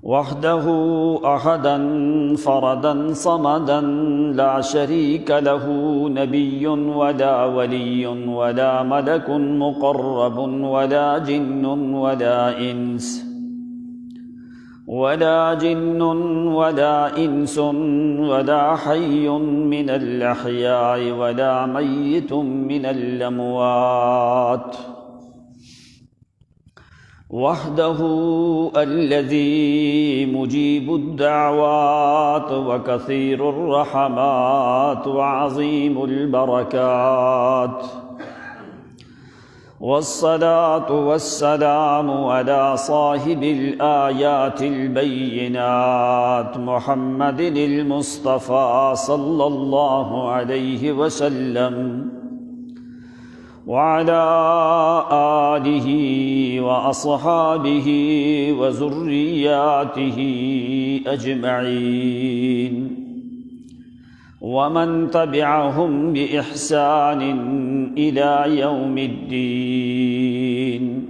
وحده أحدا فردا صمدا لا شريك له نبي ولا ولي ولا ملك مقرب ولا جن ولا إنس ولا حي من الأحياء ولا ميت من الأموات وحده الذي مجيب الدعوات وكثير الرحمات وعظيم البركات، والصلاة والسلام على صاحب الآيات البينات محمد المصطفى صلى الله عليه وسلم وعلى آله وأصحابه وذرياته أجمعين ومن تبعهم بإحسان إلى يوم الدين.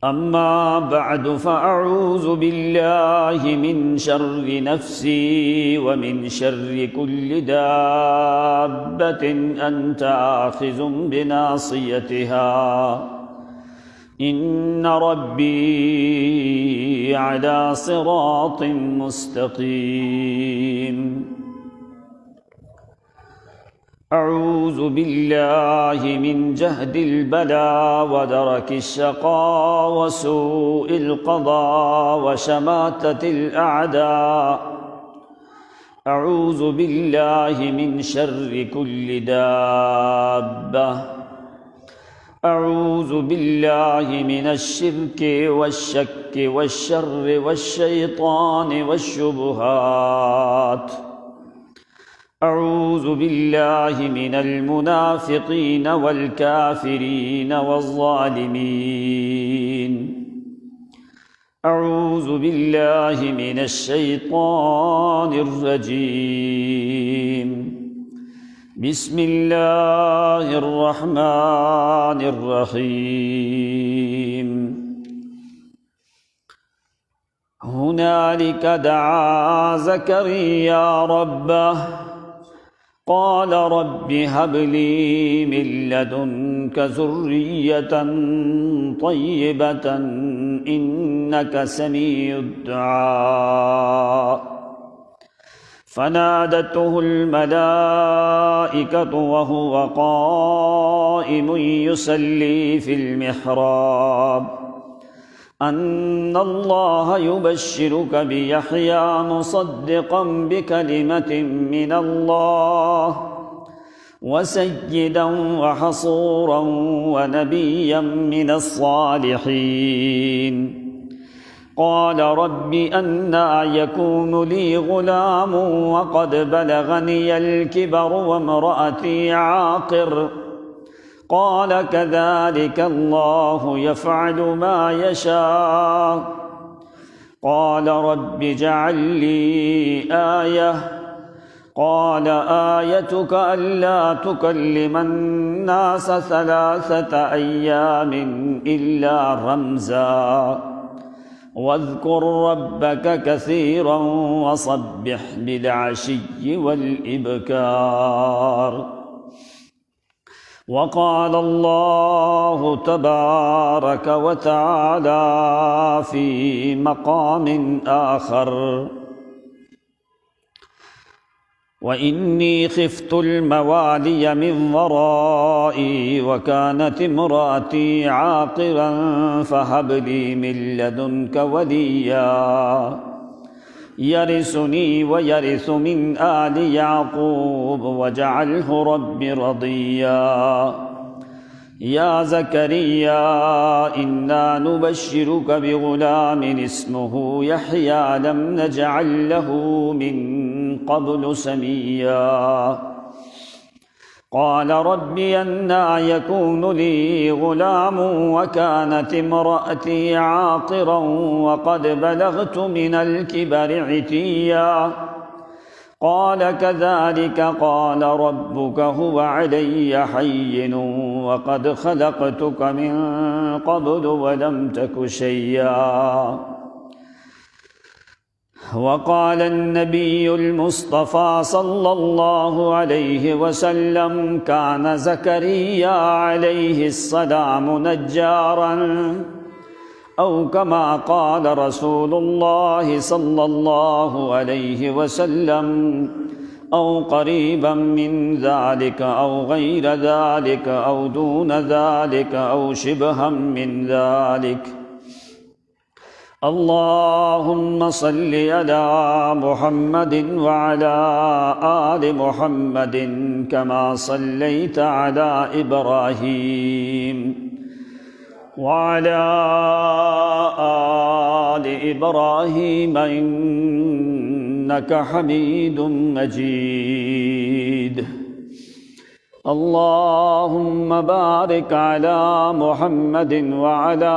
أما بعد فأعوذ بالله من شر نفسي ومن شر كل دابة أنت آخذ بناصيتها إن ربي على صراط مستقيم. أعوذ بالله من جهد البلاء ودرك الشقاء وسوء القضاء وشماتة الأعداء. أعوذ بالله من شر كل دابة. أعوذ بالله من الشرك والشك والشر والشيطان والشبهات. أعوذ بالله من المنافقين والكافرين والظالمين. أعوذ بالله من الشيطان الرجيم. بسم الله الرحمن الرحيم. هنالك دعا زكريا ربه قال رب هب لي من لدنك ذرية طيبة إنك سميع الدعاء. فنادته الملائكة وهو قائم يصلي في المحراب أن الله يبشرك بيحيى مصدقا بكلمة من الله وسيدا وحصورا ونبيا من الصالحين. قال رب أنى يكون لي غلام وقد بلغني الكبر وامرأتي عاقر. قال كذلك الله يفعل ما يشاء. قال رب اجعل لي آية. قال آيتك ألا تكلم الناس 3 أيام إلا رمزا واذكر ربك كثيرا وصبح بالعشي والإبكار. وقال الله تبارك وتعالى في مقام آخر وإني خفت الموالي من ورائي وكانت امرأتي عاقرا فهب لي من لدنك وليا يرثني ويرث من آل يعقوب واجعله رب رضيا. يا زكريا إنا نبشرك بغلام اسمه يحيى لم نجعل له من قبل سميا. قال رب أنى يكون لي غلام وكانت امرأتي عاقرا وقد بلغت من الكبر عتيا. قال كذلك قال ربك هو علي حين وقد خلقتك من قبل ولم تك شيئا وقال النبي المصطفى صلى الله عليه وسلم كان زكريا عليه السلام نجارا أو كما قال رسول الله صلى الله عليه وسلم أو قريبا من ذلك أو غير ذلك أو دون ذلك أو شبها من ذلك اللهم صل على محمد وعلى آل محمد كما صليت على إبراهيم وعلى آل إبراهيم إنك حميد مجيد اللهم بارك على محمد وعلى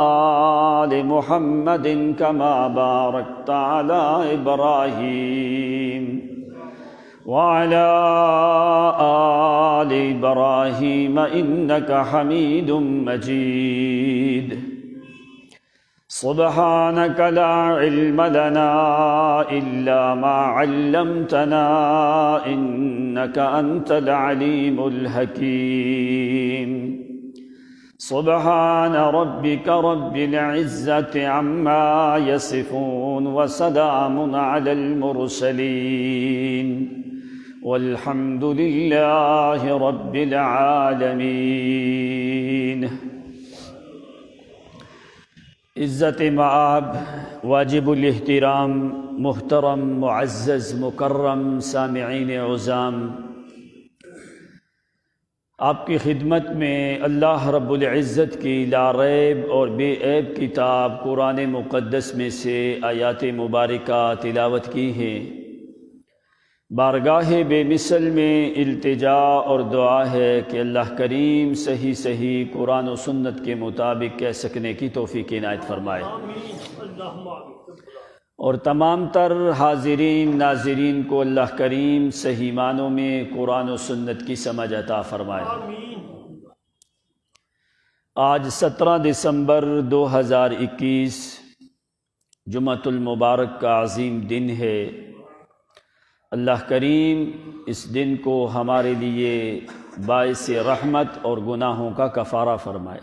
آل محمد كما باركت على إبراهيم وعلى آل إبراهيم إنك حميد مجيد سبحانك لا علم لنا إلا ما علمتنا إنك أنت العليم الحكيم سبحان ربك رب العزة عما يصفون وسلام على المرسلين والحمد لله رب العالمین۔ عزت مآب، واجب الاحترام، محترم معزز مکرم سامعین عظام، آپ کی خدمت میں اللہ رب العزت کی لا ریب اور بے عیب کتاب قرآن مقدس میں سے آیات مبارکہ تلاوت کی ہے۔ بارگاہ بے مثل میں التجا اور دعا ہے کہ اللہ کریم صحیح صحیح قرآن و سنت کے مطابق کہہ سکنے کی توفیق عنایت فرمائے، اور تمام تر حاضرین ناظرین کو اللہ کریم صحیح معنوں میں قرآن و سنت کی سمجھ عطا فرمائے۔ آج 17 دسمبر 2021 جمعۃ المبارک کا عظیم دن ہے۔ اللہ کریم اس دن کو ہمارے لیے باعث رحمت اور گناہوں کا کفارہ فرمائے۔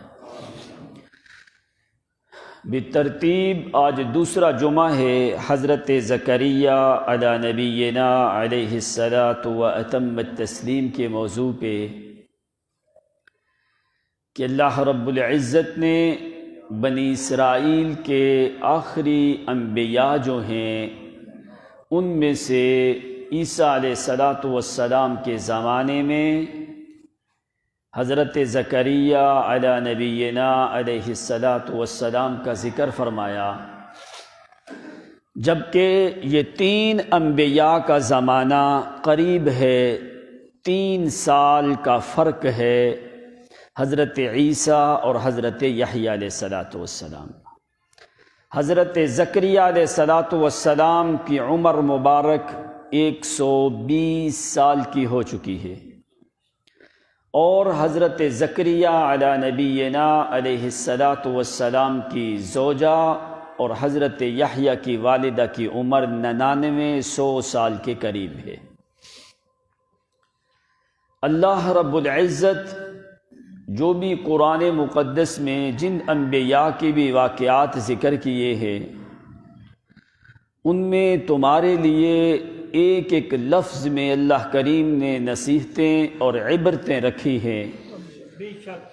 بالترتیب آج دوسرا جمعہ ہے حضرت زکریا علی نبینا علیہ الصلاۃ واتم التسلیم کے موضوع پہ، کہ اللہ رب العزت نے بنی اسرائیل کے آخری انبیاء جو ہیں ان میں سے عیسیٰ علیہ السلام کے زمانے میں حضرت زکریا علی نبینا علیہ السلام کا ذکر فرمایا، جبکہ یہ 3 انبیاء کا زمانہ قریب ہے، 3 سال کا فرق ہے حضرت عیسیٰ اور حضرت یحییٰ علیہ السلام۔ حضرت زکریا علیہ السلام کی عمر مبارک 120 سال کی ہو چکی ہے، اور حضرت زکریا علی نبینا علیہ السلام کی زوجہ اور حضرت یحییٰ کی والدہ کی عمر 99-100 سال کے قریب ہے۔ اللہ رب العزت جو بھی قرآن مقدس میں جن انبیاء کے بھی واقعات ذکر کیے ہیں، ان میں تمہارے لیے ایک ایک لفظ میں اللہ کریم نے نصیحتیں اور عبرتیں رکھی ہیں،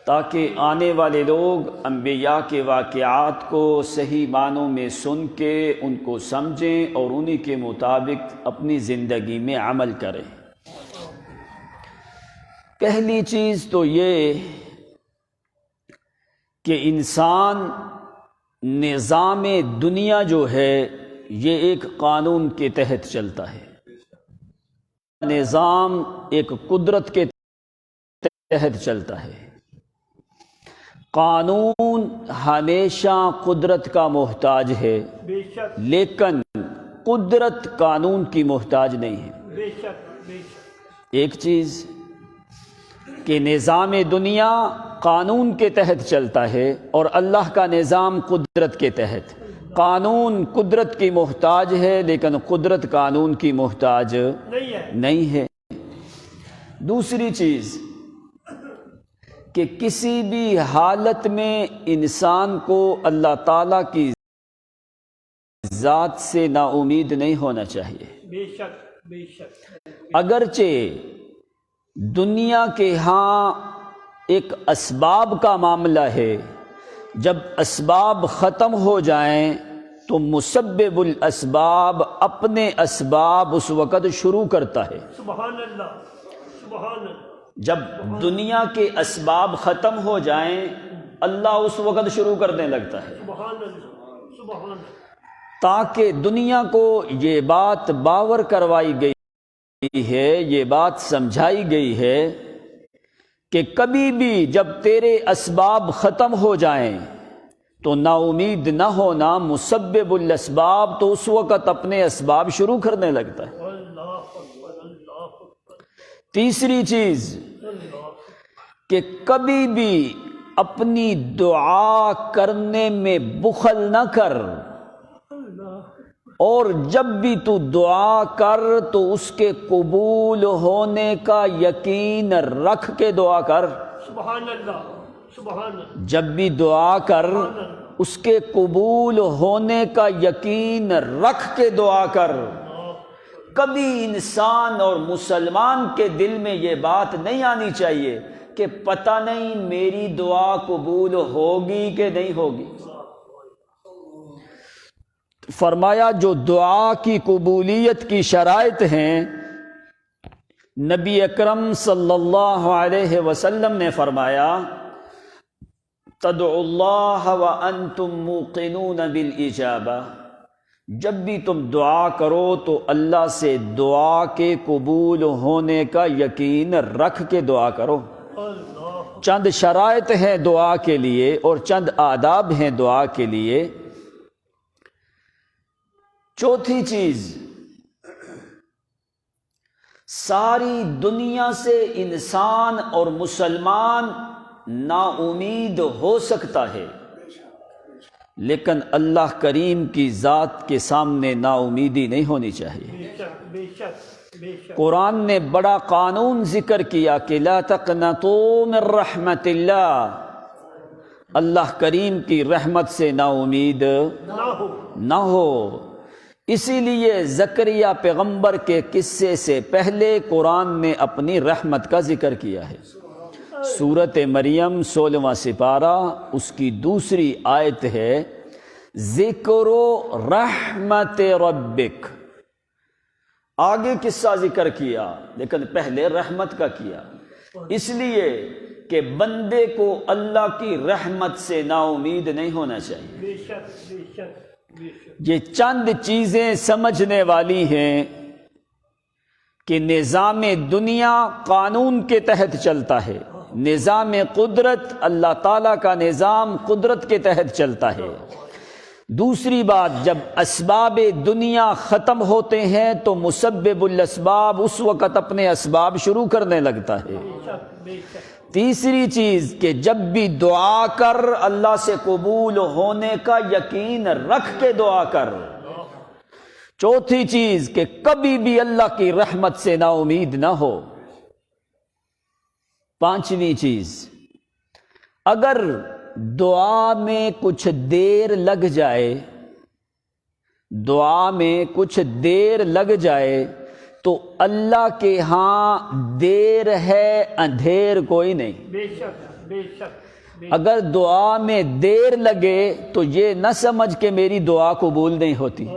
تاکہ آنے والے لوگ انبیاء کے واقعات کو صحیح معنوں میں سن کے ان کو سمجھیں اور انہی کے مطابق اپنی زندگی میں عمل کریں۔ پہلی چیز تو یہ کہ انسان نظام دنیا جو ہے یہ ایک قانون کے تحت چلتا ہے، نظام ایک قدرت کے تحت چلتا ہے۔ قانون ہمیشہ قدرت کا محتاج ہے، لیکن قدرت قانون کی محتاج نہیں ہے۔ بے شک بے شک۔ ایک چیز کہ نظام دنیا قانون کے تحت چلتا ہے اور اللہ کا نظام قدرت کے تحت۔ قانون قدرت کی محتاج ہے لیکن قدرت قانون کی محتاج نہیں ہے۔ دوسری چیز کہ کسی بھی حالت میں انسان کو اللہ تعالیٰ کی ذات سے نا امید نہیں ہونا چاہیے۔ بے شک بے شک۔ اگرچہ دنیا کے ہاں ایک اسباب کا معاملہ ہے، جب اسباب ختم ہو جائیں تو مسبب الاسباب اپنے اسباب اس وقت شروع کرتا ہے۔ سبحان اللہ سبحان اللہ۔ جب دنیا کے اسباب ختم ہو جائیں اللہ اس وقت شروع کرنے لگتا ہے، سبحان اللہ سبحان اللہ۔ تاکہ دنیا کو یہ بات باور کروائی گئی ہے، یہ بات سمجھائی گئی ہے کہ کبھی بھی جب تیرے اسباب ختم ہو جائیں تو نا امید نہ ہونا، مسبب الاسباب تو اس وقت اپنے اسباب شروع کرنے لگتا ہے۔ اللہ اکبر اللہ اکبر۔ تیسری چیز اللہ کہ کبھی بھی اپنی دعا کرنے میں بخل نہ کر، اور جب بھی تو دعا کر تو اس کے قبول ہونے کا یقین رکھ کے دعا کر۔ سبحان اللہ سبحان اللہ۔ جب بھی دعا کر اس کے قبول ہونے کا یقین رکھ کے دعا کر۔ کبھی انسان اور مسلمان کے دل میں یہ بات نہیں آنی چاہیے کہ پتہ نہیں میری دعا قبول ہوگی کہ نہیں ہوگی۔ فرمایا جو دعا کی قبولیت کی شرائط ہیں، نبی اکرم صلی اللہ علیہ وسلم نے فرمایا تدعوا اللہ وانتم موقنون بالاجابہ، جب بھی تم دعا کرو تو اللہ سے دعا کے قبول ہونے کا یقین رکھ کے دعا کرو۔ چند شرائط ہیں دعا کے لیے اور چند آداب ہیں دعا کے لیے۔ چوتھی چیز، ساری دنیا سے انسان اور مسلمان نا امید ہو سکتا ہے لیکن اللہ کریم کی ذات کے سامنے نا امیدی نہیں ہونی چاہیے۔ بے شک بے شک۔ قرآن نے بڑا قانون ذکر کیا کہ لا تقنطوا من رحمت اللہ، اللہ کریم کی رحمت سے نا امید نہ ہو۔ اسی لیے زکریا پیغمبر کے قصے سے پہلے قرآن نے اپنی رحمت کا ذکر کیا ہے۔ سورۃ مریم 16واں سپارہ اس کی دوسری آیت ہے ذکر رحمت ربک۔ آگے قصہ ذکر کیا لیکن پہلے رحمت کا کیا، اس لیے کہ بندے کو اللہ کی رحمت سے نا امید نہیں ہونا چاہیے۔ بے شک بے شک بے شک۔ یہ چند چیزیں سمجھنے والی ہیں کہ نظام دنیا قانون کے تحت چلتا ہے، نظام قدرت اللہ تعالیٰ کا نظام قدرت کے تحت چلتا ہے۔ دوسری بات، جب اسباب دنیا ختم ہوتے ہیں تو مسبب الاسباب اس وقت اپنے اسباب شروع کرنے لگتا ہے۔ تیسری چیز کہ جب بھی دعا کر اللہ سے قبول ہونے کا یقین رکھ کے دعا کر۔ چوتھی چیز کہ کبھی بھی اللہ کی رحمت سے نا امید نہ ہو۔ پانچویں چیز، اگر دعا میں کچھ دیر لگ جائے، دعا میں کچھ دیر لگ جائے تو اللہ کے ہاں دیر ہے اندھیر کوئی نہیں۔ بے شک بے شک۔ اگر دعا میں دیر لگے تو یہ نہ سمجھ کہ میری دعا قبول نہیں ہوتی۔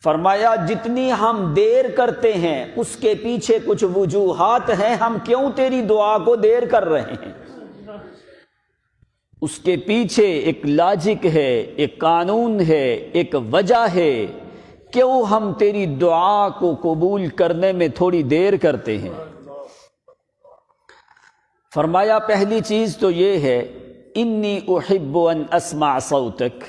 فرمایا جتنی ہم دیر کرتے ہیں اس کے پیچھے کچھ وجوہات ہیں، ہم کیوں تیری دعا کو دیر کر رہے ہیں، اس کے پیچھے ایک لاجک ہے، ایک قانون ہے، ایک وجہ ہے کیوں ہم تیری دعا کو قبول کرنے میں تھوڑی دیر کرتے ہیں۔ فرمایا پہلی چیز تو یہ ہے انی احب ان اسمع صوتک،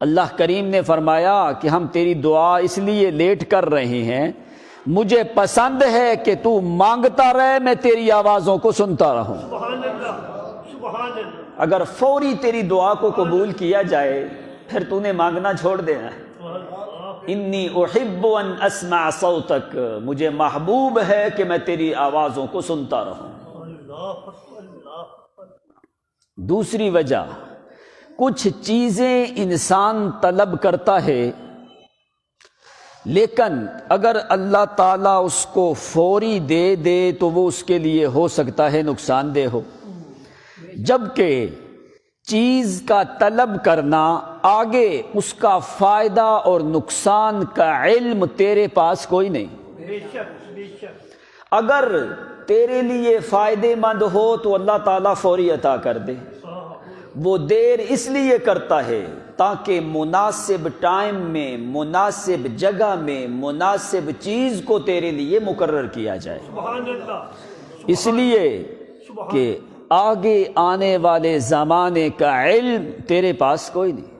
اللہ کریم نے فرمایا کہ ہم تیری دعا اس لیے لیٹ کر رہے ہیں، مجھے پسند ہے کہ تو مانگتا رہے، میں تیری آوازوں کو سنتا رہوں۔ سبحان اللہ، سبحان اللہ، اگر فوری تیری دعا کو قبول کیا جائے پھر تو نے مانگنا چھوڑ دینا ہے۔ سبحان اللہ، انی احب ان اسمع صوتک، مجھے محبوب ہے کہ میں تیری آوازوں کو سنتا رہوں۔ اللہ اللہ۔ دوسری وجہ، کچھ چیزیں انسان طلب کرتا ہے لیکن اگر اللہ تعالیٰ اس کو فوری دے دے تو وہ اس کے لیے ہو سکتا ہے نقصان دہ ہو، جبکہ چیز کا طلب کرنا آگے اس کا فائدہ اور نقصان کا علم تیرے پاس کوئی نہیں۔ بے شک، بے شک، اگر تیرے لیے فائدے مند ہو تو اللہ تعالیٰ فوری عطا کر دے، وہ دیر اس لیے کرتا ہے تاکہ مناسب ٹائم میں، مناسب جگہ میں، مناسب چیز کو تیرے لیے مقرر کیا جائے، سبحان اللہ، اس لیے کہ آگے آنے والے زمانے کا علم تیرے پاس کوئی نہیں۔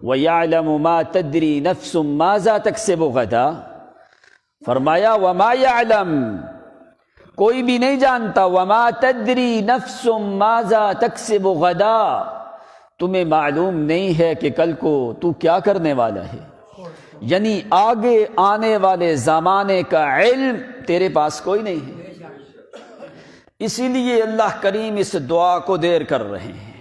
وَيَعْلَمُ مَا تَدْرِي نَفْسٌ مَاذَا تَكْسِبُ غَدًا، فرمایا وَمَا يَعْلَمُ، کوئی بھی نہیں جانتا، وَمَا تَدْرِي نَفْسٌ مَاذَا تَكْسِبُ غَدًا، تمہیں معلوم نہیں ہے کہ کل کو تو کیا کرنے والا ہے، یعنی آگے آنے والے زمانے کا علم تیرے پاس کوئی نہیں ہے۔ اسی لیے اللہ کریم اس دعا کو دیر کر رہے ہیں،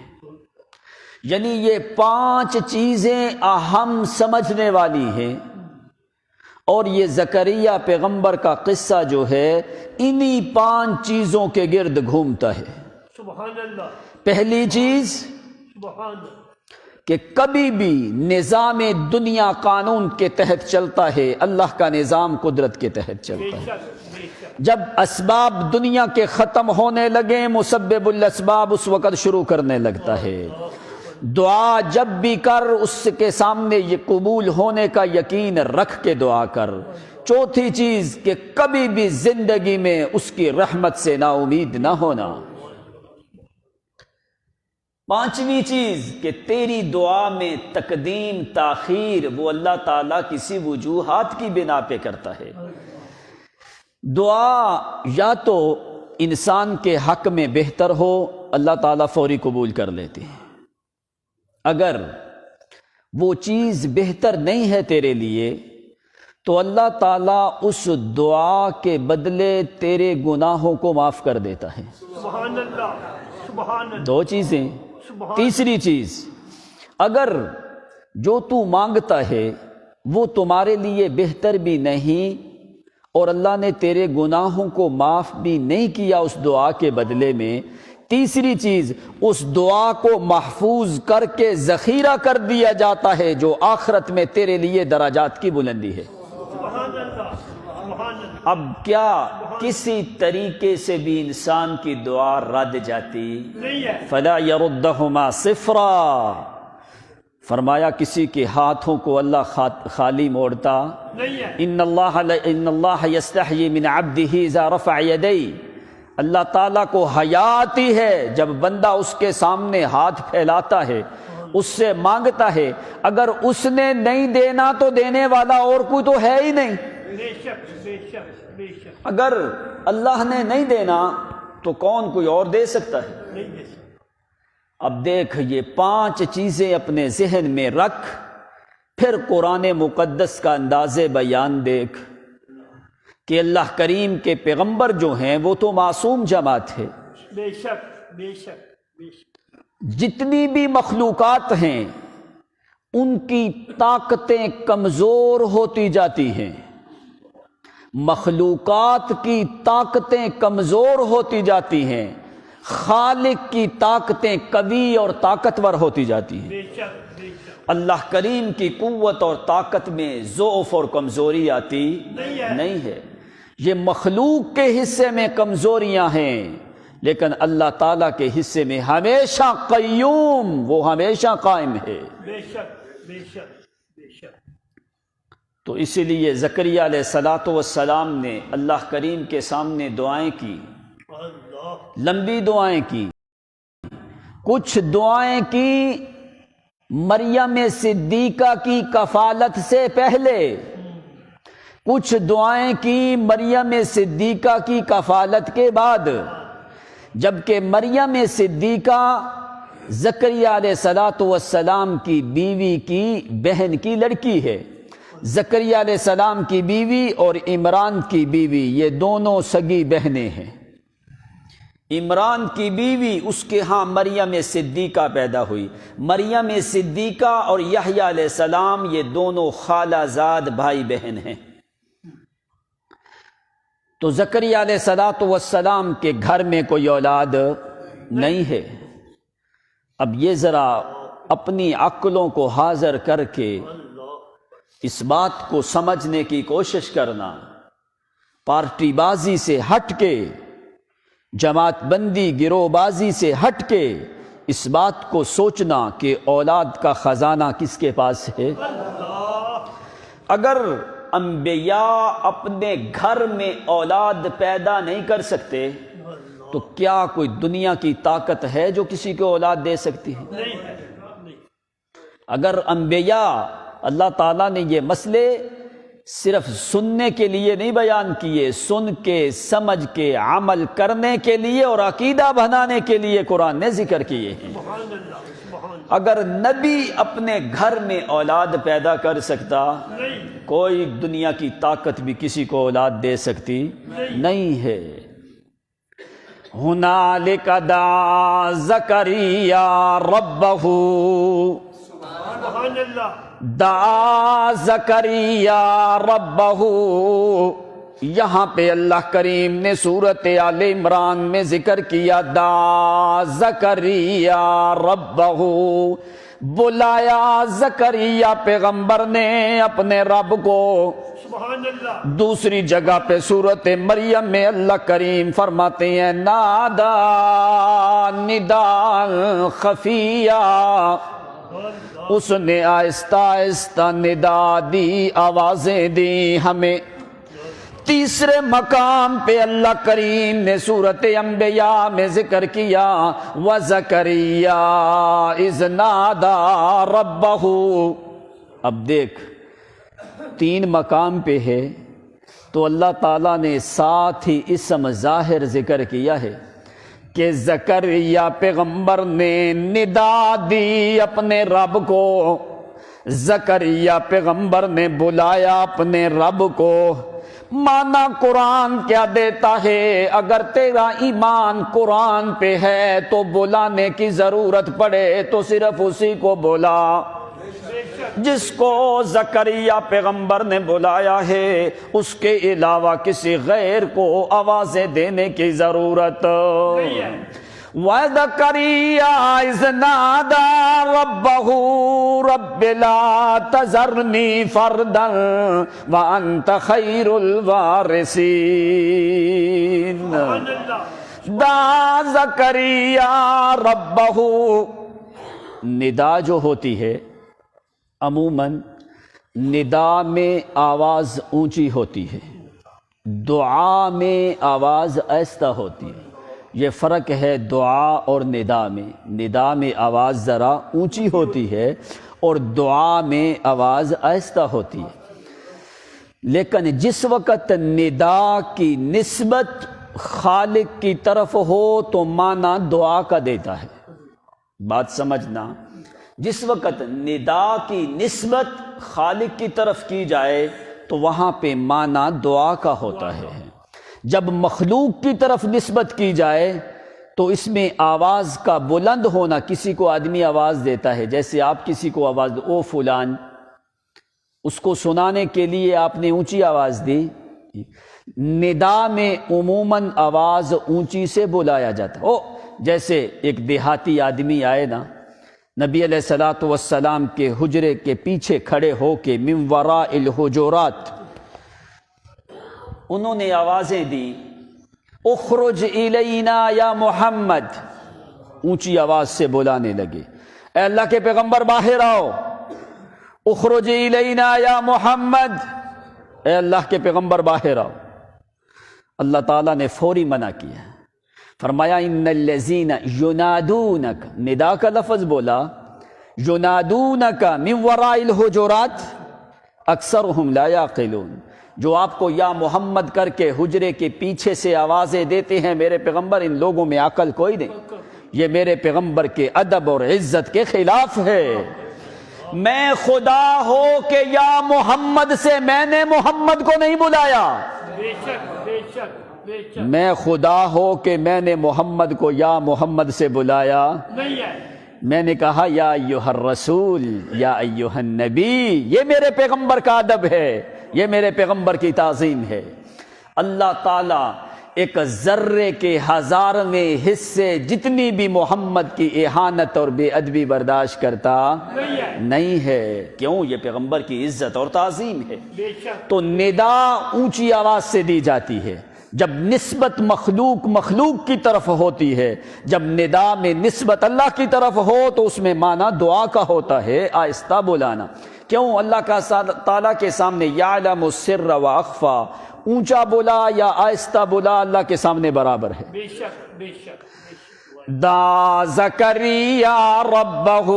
یعنی یہ 5 چیزیں اہم سمجھنے والی ہیں، اور یہ زکریہ پیغمبر کا قصہ جو ہے انہی 5 چیزوں کے گرد گھومتا ہے۔ سبحان اللہ، پہلی چیز سبحان اللہ، کہ کبھی بھی نظام دنیا قانون کے تحت چلتا ہے، اللہ کا نظام قدرت کے تحت بے چلتا ہے۔ شک، بے شک، جب اسباب دنیا کے ختم ہونے لگیں، مسبب الاسباب اس وقت شروع کرنے لگتا ہے۔ دعا جب بھی کر اس کے سامنے یہ قبول ہونے کا یقین رکھ کے دعا کر۔ چوتھی چیز کہ کبھی بھی زندگی میں اس کی رحمت سے نا امید نہ ہونا۔ پانچویں چیز کہ تیری دعا میں تقدیم تاخیر وہ اللہ تعالیٰ کسی وجوہات کی بنا پہ کرتا ہے۔ دعا یا تو انسان کے حق میں بہتر ہو، اللہ تعالیٰ فوری قبول کر لیتے ہیں۔ اگر وہ چیز بہتر نہیں ہے تیرے لیے تو اللہ تعالیٰ اس دعا کے بدلے تیرے گناہوں کو معاف کر دیتا ہے۔ سبحان اللہ، سبحان اللہ، 2 چیزیں۔ سبحان، تیسری چیز، اگر جو تو مانگتا ہے وہ تمہارے لیے بہتر بھی نہیں اور اللہ نے تیرے گناہوں کو معاف بھی نہیں کیا اس دعا کے بدلے میں، تیسری چیز اس دعا کو محفوظ کر کے ذخیرہ کر دیا جاتا ہے جو آخرت میں تیرے لیے درجات کی بلندی ہے۔ سبحان اللہ، سبحان اللہ، اب کیا کسی طریقے سے بھی انسان کی دعا رد جاتی؟ نہیں ہے، فلا يردهما صفرا، فرمایا کسی کے ہاتھوں کو اللہ خالی موڑتا نہیں ہے، ان اللہ یستحیی من عبدہ اذا رفع یدیہ، اللہ تعالیٰ کو حیا آتی ہے جب بندہ اس کے سامنے ہاتھ پھیلاتا ہے، اس سے مانگتا ہے، اگر اس نے نہیں دینا تو دینے والا اور کوئی تو ہے ہی نہیں۔ بے شک، بے شک، بے شک، اگر اللہ نے نہیں دینا تو کون کوئی اور دے سکتا ہے؟ نہیں دے سکتے۔ اب دیکھ یہ 5 چیزیں اپنے ذہن میں رکھ، پھر قرآن مقدس کا انداز بیان دیکھ کہ اللہ کریم کے پیغمبر جو ہیں وہ تو معصوم جماعت ہے۔ بے شک، بے شک، بے شک، جتنی بھی مخلوقات ہیں ان کی طاقتیں کمزور ہوتی جاتی ہیں، مخلوقات کی طاقتیں کمزور ہوتی جاتی ہیں، خالق کی طاقتیں قوی اور طاقتور ہوتی جاتی ہیں۔ بے شک، بے شک، اللہ کریم کی قوت اور طاقت میں ضعف اور کمزوری آتی نہیں ہے۔ یہ مخلوق کے حصے میں کمزوریاں ہیں لیکن اللہ تعالیٰ کے حصے میں ہمیشہ قیوم، وہ ہمیشہ قائم ہے۔ بے شک، بے شک، بے شک، تو اسی لیے زکریہ علیہ السلام نے اللہ کریم کے سامنے دعائیں کی، اللہ، لمبی دعائیں کی، کچھ دعائیں کی مریم صدیقہ کی کفالت سے پہلے، کچھ دعائیں کی مریم صدیقہ کی کفالت کے بعد، جبکہ مریم صدیقہ زکریا علیہ السلام کی بیوی کی بہن کی لڑکی ہے۔ زکریا علیہ السلام کی بیوی اور عمران کی بیوی یہ دونوں سگی بہنیں ہیں۔ عمران کی بیوی اس کے ہاں مریم صدیقہ پیدا ہوئی۔ مریم صدیقہ اور یحییٰ علیہ السلام یہ دونوں خالہ زاد بھائی بہن ہیں۔ تو زکریا علیہ السلام کے گھر میں کوئی اولاد نہیں ہے۔ اب یہ ذرا اپنی عقلوں کو حاضر کر کے اس بات کو سمجھنے کی کوشش کرنا، پارٹی بازی سے ہٹ کے، جماعت بندی گروہ بازی سے ہٹ کے اس بات کو سوچنا کہ اولاد کا خزانہ کس کے پاس ہے۔ اگر انبیاء اپنے گھر میں اولاد پیدا نہیں کر سکتے تو کیا کوئی دنیا کی طاقت ہے جو کسی کو اولاد دے سکتی ہے؟ نہیں ہے، نہیں۔ اگر انبیاء، اللہ تعالیٰ نے یہ مسئلے صرف سننے کے لیے نہیں بیان کیے، سن کے سمجھ کے عمل کرنے کے لیے اور عقیدہ بنانے کے لیے قرآن نے ذکر کیے ہیں۔ سبحان اللہ، سبحان اللہ۔ اگر نبی اپنے گھر میں اولاد پیدا کر سکتا، نہیں، کوئی دنیا کی طاقت بھی کسی کو اولاد دے سکتی نہیں ہے۔ ہنالک دعا زکریا ربہ، سبحان اللہ۔ دعا زکریا ربہ، یہاں پہ اللہ کریم نے سورۃ آل عمران میں ذکر کیا، دعا زکریا ربہ، بلایا زکریا پیغمبر نے اپنے رب کو۔ سبحان اللہ۔ دوسری جگہ پہ سورۃ مریم میں اللہ کریم فرماتے ہیں، نادا نداء خفیہ، اس نے آہستہ آہستہ ندا دی، آوازیں دی ہمیں۔ تیسرے مقام پہ اللہ کریم نے سورۃ انبیاء میں ذکر کیا، وَزَكَرِيَّا إِذْ نَادَى رَبَّهُ۔ اب دیکھ، تین مقام پہ ہے تو اللہ تعالیٰ نے ساتھ ہی اسم ظاہر ذکر کیا ہے کہ زکریا پیغمبر نے ندا دی اپنے رب کو، زکریا پیغمبر نے بلایا اپنے رب کو۔ مانا قرآن کیا دیتا ہے، اگر تیرا ایمان قرآن پہ ہے تو بلانے کی ضرورت پڑے تو صرف اسی کو بلا جس کو زکریا پیغمبر نے بلایا ہے، اس کے علاوہ کسی غیر کو آوازیں دینے کی ضرورت نہیں ہے۔ وَزَكَرِيَّا إِذْ نَادَى رَبَّهُ رَبِّ لَا تَذَرْنِي فَرْدًا وَأَنْتَ خَيْرُ الْوَارِثِينَ۔ دعا زکریا ربہ، ندا جو ہوتی ہے عموماً ندا میں آواز اونچی ہوتی ہے، دعا میں آواز آہستہ ہوتی ہے۔ یہ فرق ہے دعا اور ندا میں۔ ندا میں آواز ذرا اونچی ہوتی ہے اور دعا میں آواز آہستہ ہوتی ہے۔ لیکن جس وقت ندا کی نسبت خالق کی طرف ہو تو معنی دعا کا دیتا ہے۔ بات سمجھنا، جس وقت ندا کی نسبت خالق کی طرف کی جائے تو وہاں پہ معنی دعا کا ہوتا ہے۔ جب مخلوق کی طرف نسبت کی جائے تو اس میں آواز کا بلند ہونا، کسی کو آدمی آواز دیتا ہے، جیسے آپ کسی کو آواز او فلان، اس کو سنانے کے لیے آپ نے اونچی آواز دی۔ ندا میں عموماً آواز اونچی سے بلایا جاتا ہے۔ جیسے ایک دیہاتی آدمی آئے نا، نبی علیہ السلام کے حجرے کے پیچھے کھڑے ہو کے من وراء الحجرات انہوں نے آوازیں دی، اخرج الینا یا محمد، اونچی آواز سے بلانے لگے، اے اللہ کے پیغمبر باہر آؤ، اخرج الینا یا محمد، اے اللہ کے پیغمبر باہر آؤ۔ اللہ تعالیٰ نے فوری منع کیا، فرمایا ان الذین ینادونک، ندا کا لفظ بولا، ینادونک من وراء الحجرات اکثرہم لا یعقلون، جو آپ کو یا محمد کر کے حجرے کے پیچھے سے آوازیں دیتے ہیں میرے پیغمبر، ان لوگوں میں عقل کوئی نہیں، یہ میرے پیغمبر کے ادب اور عزت کے خلاف ہے۔ میں خدا ہو کہ یا محمد سے میں نے محمد کو نہیں بلایا، بے شک بے شک بے شک میں خدا ہو کہ میں نے محمد کو یا محمد سے بلایا نہیں ہے۔ میں نے کہا یا ایھا الرسول یا ایھا النبی، یہ میرے پیغمبر کا ادب ہے، یہ میرے پیغمبر کی تعظیم ہے۔ اللہ تعالیٰ ایک ذرے کے 1000ویں حصے جتنی بھی محمد کی اہانت اور بے ادبی برداشت کرتا نہیں ہے۔ کیوں؟ یہ پیغمبر کی عزت اور تعظیم ہے۔ بے شک تو ندا اونچی آواز سے دی جاتی ہے، جب نسبت مخلوق کی طرف ہوتی ہے، جب ندا میں نسبت اللہ کی طرف ہو تو اس میں معنی دعا کا ہوتا ہے، آہستہ بلانا۔ کیوں؟ اللہ کا تعالیٰ کے سامنے یعلم السر واخفا، اونچا بولا یا آہستہ بولا اللہ کے سامنے برابر ہے۔ بے شک بے شک بے شک دا زکریا ربہ،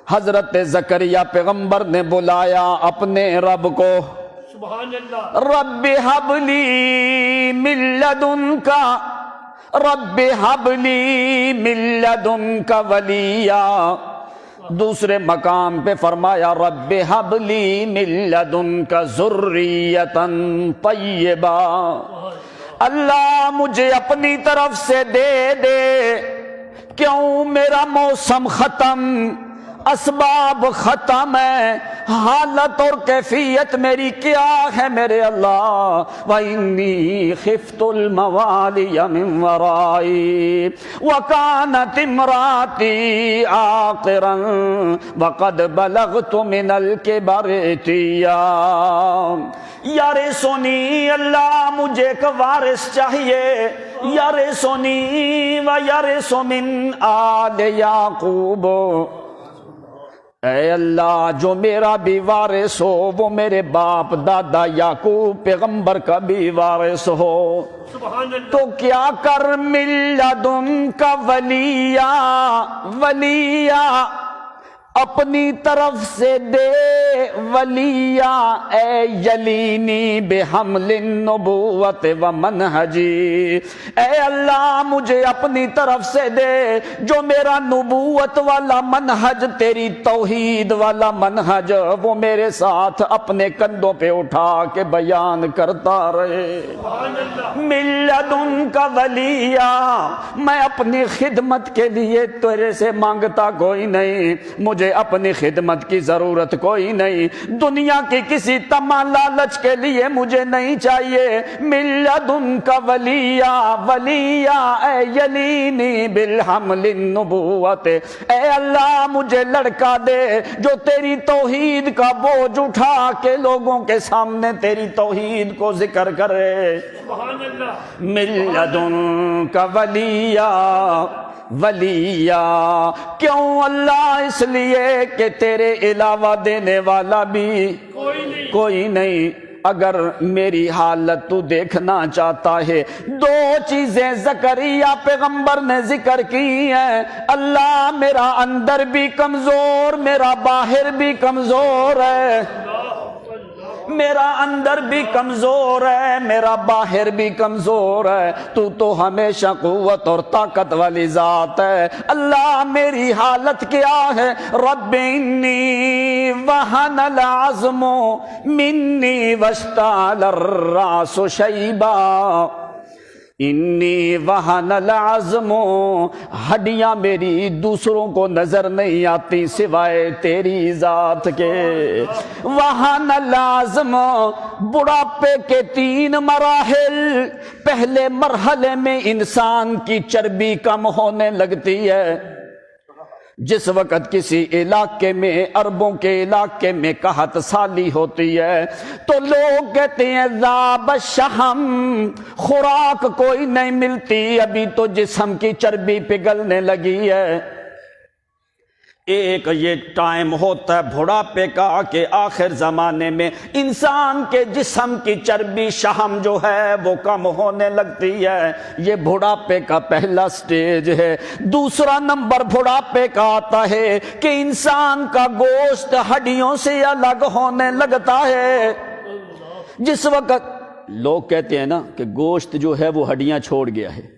حضرت زکریا پیغمبر نے بلایا اپنے رب کو، سبحان اللہ۔ رب حب لی من لدنک، رب حب لی من لدنک ولیا۔ دوسرے مقام پہ فرمایا رب حب لی من لدنک ذریۃ طیبہ، اللہ مجھے اپنی طرف سے دے دے۔ کیوں؟ میرا موسم ختم، اسباب ختم ہے، حالت اور کیفیت میری کیا ہے میرے اللہ؟ وَإِنِّي خِفْتُ الْمَوَالِيَ مِنْ وَرَائِي وَكَانَتِ امْرَأَتِي عَاقِرًا وَقَدْ بَلَغْتُ مِنَ الْكِبَرِ عِتِيًّا۔ یارثنی، اللہ مجھے ایک وارث چاہیے، یارثنی وَيَرِثُ مِنْ آلِ یعقوب، اے اللہ جو میرا بھی وارث ہو وہ میرے باپ دادا یعقوب پیغمبر کا بھی وارث ہو۔ سبحان اللہ۔ تو کیا کر من لدنک ولیہ، ولیہ اپنی طرف سے دے، ولیہ اے یلینی بحمل النبوت و منہجی، اے اللہ مجھے اپنی طرف سے دے جو میرا نبوت والا منہج، تیری توحید والا منہج، وہ میرے ساتھ اپنے کندھوں پہ اٹھا کے بیان کرتا رہے۔ سبحان اللہ۔ من لدنک ولیہ، میں اپنی خدمت کے لیے تیرے سے مانگتا کوئی نہیں، مجھے اپنی خدمت کی ضرورت کوئی نہیں، دنیا کی کسی طمع لالچ کے لیے مجھے نہیں چاہیے۔ من لدنک ولیہ، ولیہ اے یلینی بالحمل النبوت، اے اللہ مجھے لڑکا دے جو تیری توحید کا بوجھ اٹھا کے لوگوں کے سامنے تیری توحید کو ذکر کرے۔ سبحان اللہ۔ من لدنک ولیہ، ولیہ کیوں اللہ؟ اس لیے کہ تیرے علاوہ دینے والا بھی کوئی نہیں۔ اگر میری حالت تو دیکھنا چاہتا ہے، دو چیزیں زکریا پیغمبر نے ذکر کی ہیں، اللہ میرا اندر بھی کمزور، میرا باہر بھی کمزور ہے، میرا اندر بھی کمزور ہے، میرا باہر بھی کمزور ہے، تو ہمیشہ قوت اور طاقت والی ذات ہے۔ اللہ میری حالت کیا ہے؟ رب انی وہن العظم منی واشتعل الراس شیبا، انی وہن العظم، ہڈیاں میری دوسروں کو نظر نہیں آتی سوائے تیری ذات کے۔ وہن العظم، بڑھاپے کے 3 مراحل، پہلے مرحلے میں انسان کی چربی کم ہونے لگتی ہے، جس وقت کسی علاقے میں، عربوں کے علاقے میں قحط سالی ہوتی ہے تو لوگ کہتے ہیں ذاب الشحم، خوراک کوئی نہیں ملتی، ابھی تو جسم کی چربی پگھلنے لگی ہے۔ ایک یہ ٹائم ہوتا ہے بڑھاپے کا کہ آخر زمانے میں انسان کے جسم کی چربی شحم جو ہے وہ کم ہونے لگتی ہے. یہ بڑھاپے کا پہلا سٹیج ہے. دوسرا نمبر بڑھاپے کا آتا ہے کہ انسان کا گوشت ہڈیوں سے الگ ہونے لگتا ہے. جس وقت لوگ کہتے ہیں نا کہ گوشت جو ہے وہ ہڈیاں چھوڑ گیا ہے،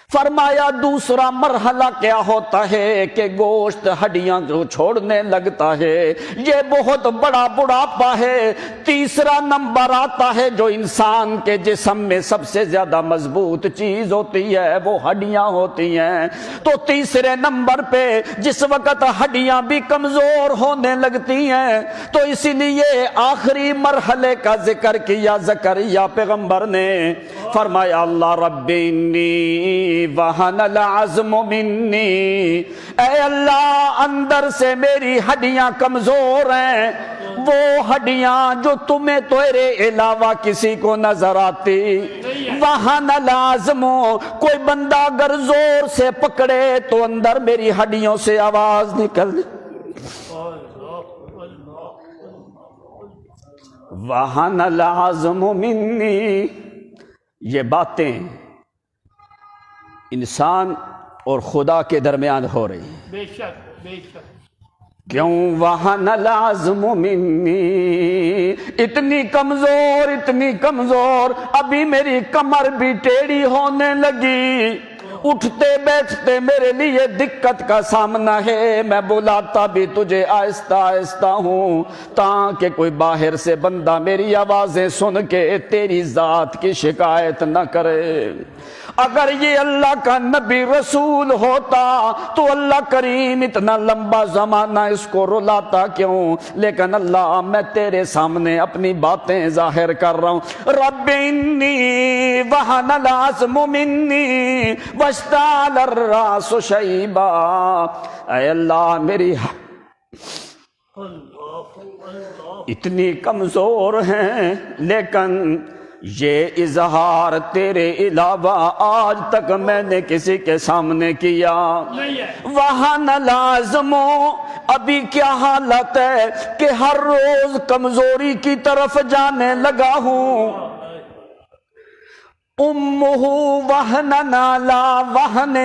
فرمایا دوسرا مرحلہ کیا ہوتا ہے کہ گوشت ہڈیاں کو چھوڑنے لگتا ہے. یہ بہت بڑا بڑھاپا ہے. تیسرا نمبر آتا ہے جو انسان کے جسم میں سب سے زیادہ مضبوط چیز ہوتی ہے وہ ہڈیاں ہوتی ہیں. تو تیسرے نمبر پہ جس وقت ہڈیاں بھی کمزور ہونے لگتی ہیں تو اسی لیے آخری مرحلے کا ذکر کیا زکریا پیغمبر نے. فرمایا اللہ رب انی وہن العظم منی، اے اللہ اندر سے میری ہڈیاں کمزور ہیں، وہ ہڈیاں جو تمہیں تیرے علاوہ کسی کو نظر آتی. وہن العظم، کوئی بندہ اگر زور سے پکڑے تو اندر میری ہڈیوں سے آواز نکل. وہن العظم منی، یہ باتیں انسان اور خدا کے درمیان ہو رہی ہیں. بے شک بے شک. کیوں وہن العظم منی، اتنی کمزور ابھی میری کمر بھی ٹیڑھی ہونے لگی، اٹھتے بیٹھتے میرے لیے دقت کا سامنا ہے. میں بلاتا بھی تجھے آہستہ آہستہ ہوں تاکہ کوئی باہر سے بندہ میری آوازیں سن کے تیری ذات کی شکایت نہ کرے. اگر یہ اللہ کا نبی رسول ہوتا تو اللہ کریم اتنا لمبا زمانہ اس کو رلاتا کیوں؟ لیکن اللہ میں تیرے سامنے اپنی باتیں ظاہر کر رہا ہوں. رب انی وہن العظم منی واشتعل الراس شیبا، اے اللہ میری اتنی کمزور ہیں لیکن یہ اظہار تیرے علاوہ آج تک میں نے کسی کے سامنے کیا. وہن العظم، ابھی کیا حالت ہے کہ ہر روز کمزوری کی طرف جانے لگا ہوں. امہ وہنن علی وہن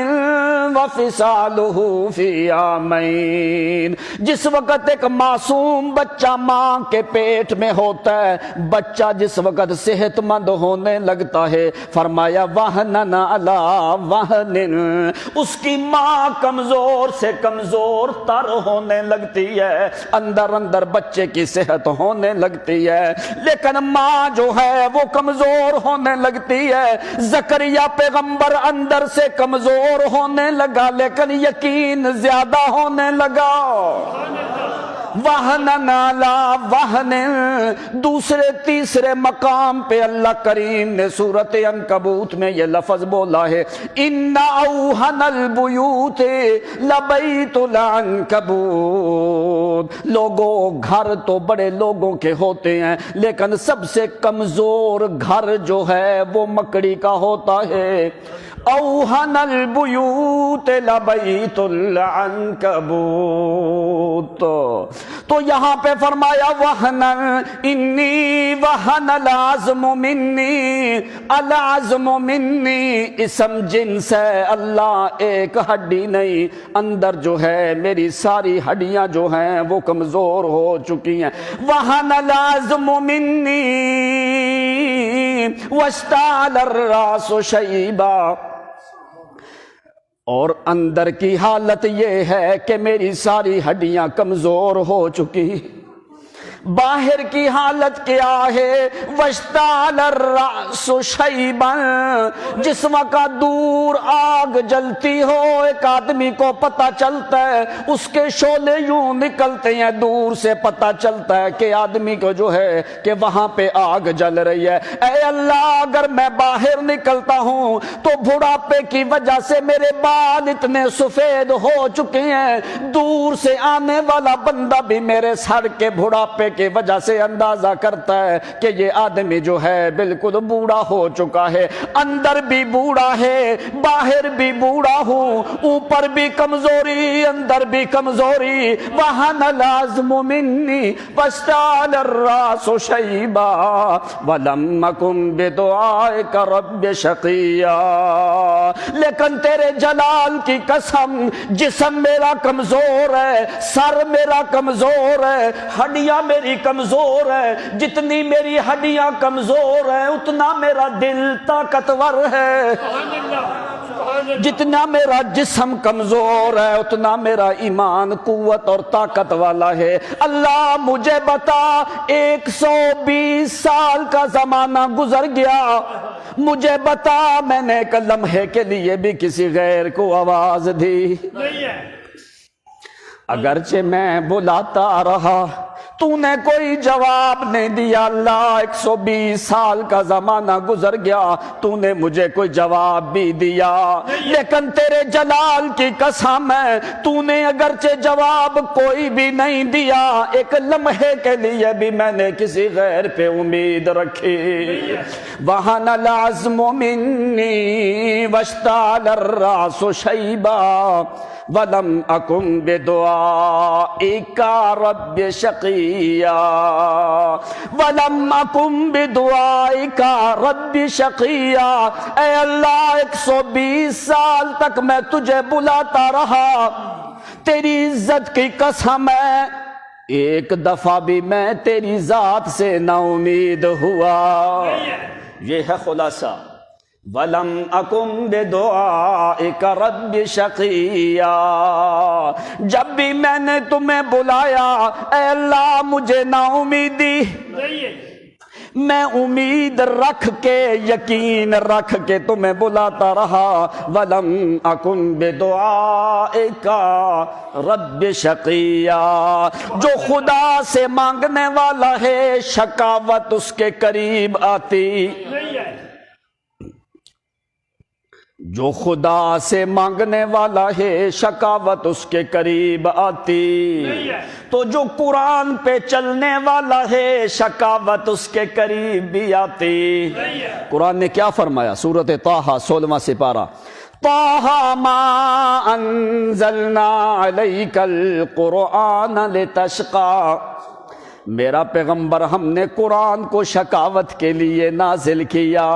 وفصالہ فی عامین، جس وقت ایک معصوم بچہ ماں کے پیٹ میں ہوتا ہے، بچہ جس وقت صحت مند ہونے لگتا ہے، فرمایا وہنن علی وہن، اس کی ماں کمزور سے کمزور تر ہونے لگتی ہے، اندر بچے کی صحت ہونے لگتی ہے لیکن ماں جو ہے وہ کمزور ہونے لگتی ہے. زکریا پیغمبر اندر سے کمزور ہونے لگا لیکن یقین زیادہ ہونے لگا. وہنن علی وہن، دوسرے تیسرے مقام پہ اللہ کریم نے سورۃ عنکبوت میں یہ لفظ بولا ہے، ان اوہن البیوت لبیت العنکبوت. لوگوں گھر تو بڑے لوگوں کے ہوتے ہیں لیکن سب سے کمزور گھر جو ہے وہ مکڑی کا ہوتا ہے. اوہن البیوت لبیت العنکبوت. تو یہاں پہ فرمایا وہن انی وہن العظم منی، العظم منی اسم جنس ہے، اللہ ایک ہڈی نہیں، اندر جو ہے میری ساری ہڈیاں جو ہیں وہ کمزور ہو چکی ہیں. وہن العظم منی واشتعل الراس شیبا، اور اندر کی حالت یہ ہے کہ میری ساری ہڈیاں کمزور ہو چکی. باہر کی حالت کیا ہے؟ واشتعل الراس شیبا، جس وقت دور آگ جلتی ہو ایک آدمی کو پتہ چلتا ہے، اس کے شعلے یوں نکلتے ہیں، دور سے پتہ چلتا ہے کہ آدمی کو جو ہے کہ وہاں پہ آگ جل رہی ہے. اے اللہ اگر میں باہر نکلتا ہوں تو بڑھاپے کی وجہ سے میرے بال اتنے سفید ہو چکے ہیں، دور سے آنے والا بندہ بھی میرے سر کے بڑھاپے کی وجہ سے اندازہ کرتا ہے کہ یہ آدمی جو ہے بالکل بوڑھا ہو چکا ہے، اندر بھی بوڑھا ہے، باہر بھی بوڑھا ہوں، اوپر بھی کمزوری اندر بھی کمزوری، وَهَنَ الْعَظْمُ مِنِّي وَاشْتَعَلَ الرَّأْسُ شَيْبًا وَلَمْ أَكُنْ بِدُعَائِكَ رَبِّ شَقِيًّا۔ لیکن تیرے جلال کی قسم، جسم میرا کمزور ہے، سر میرا کمزور ہے، ہڈیاں میری کمزور ہے، جتنی میری ہڈیاں کمزور ہیں اتنا میرا دل طاقتور ہے، جتنا میرا جسم کمزور ہے اتنا میرا ایمان قوت اور طاقت والا ہے۔ اللہ مجھے بتا، 120 سال کا زمانہ گزر گیا، مجھے بتا میں نے ایک لمحے کے لیے بھی کسی غیر کو آواز دی؟ نہیں ہے۔ اگرچہ میں بلاتا رہا تو نے کوئی جواب نہیں دیا۔ اللہ 120 سال کا زمانہ گزر گیا، تو نے مجھے کوئی جواب بھی دیا، لیکن تیرے جلال کی قسم ہے تو نے اگرچہ جواب کوئی بھی نہیں دیا، ایک لمحے کے لیے بھی میں نے کسی غیر پہ امید رکھی۔ وَهَنَ الْعَظْمُ مِنِّي وَاشْتَعَلَ الرَّأْسُ شَيْبًا وَلَمْ أَكُنْ بِدُعَائِكَ رَبِّ شَقِيًّا وَلَمْ أَكُنْ بِدُعَائِكَ رَبِّ شَقِيًّا۔ اے اللہ 120 سال تک میں تجھے بلاتا رہا، تیری عزت کی قسم ہے ایک دفعہ بھی میں تیری ذات سے نا امید ہوا۔ یہ ہے خلاصہ، وَلَمْ أَكُنْ بِدُعَائِكَ رَبِّ شَقِيًّا۔ جب بھی میں نے تمہیں بلایا اے اللہ مجھے نا امیدی، میں امید رکھ کے یقین رکھ کے تمہیں بلاتا رہا۔ وَلَمْ أَكُنْ بِدُعَائِكَ رَبِّ شَقِيًّا۔ جو خدا سے مانگنے والا ہے شقاوت اس کے قریب آتی، جو خدا سے مانگنے والا ہے شقاوت اس کے قریب آتی، تو جو قرآن پہ چلنے والا ہے شقاوت اس کے قریب بھی آتی۔ قرآن نے کیا فرمایا؟ سورۃ طٰہٰ 16واں سپارہ، طٰہٰ مَا أَنزَلْنَا عَلَيْكَ الْقُرْآنَ لِتَشْقَىٰ۔ میرا پیغمبر ہم نے قرآن کو شقاوت کے لیے نازل کیا۔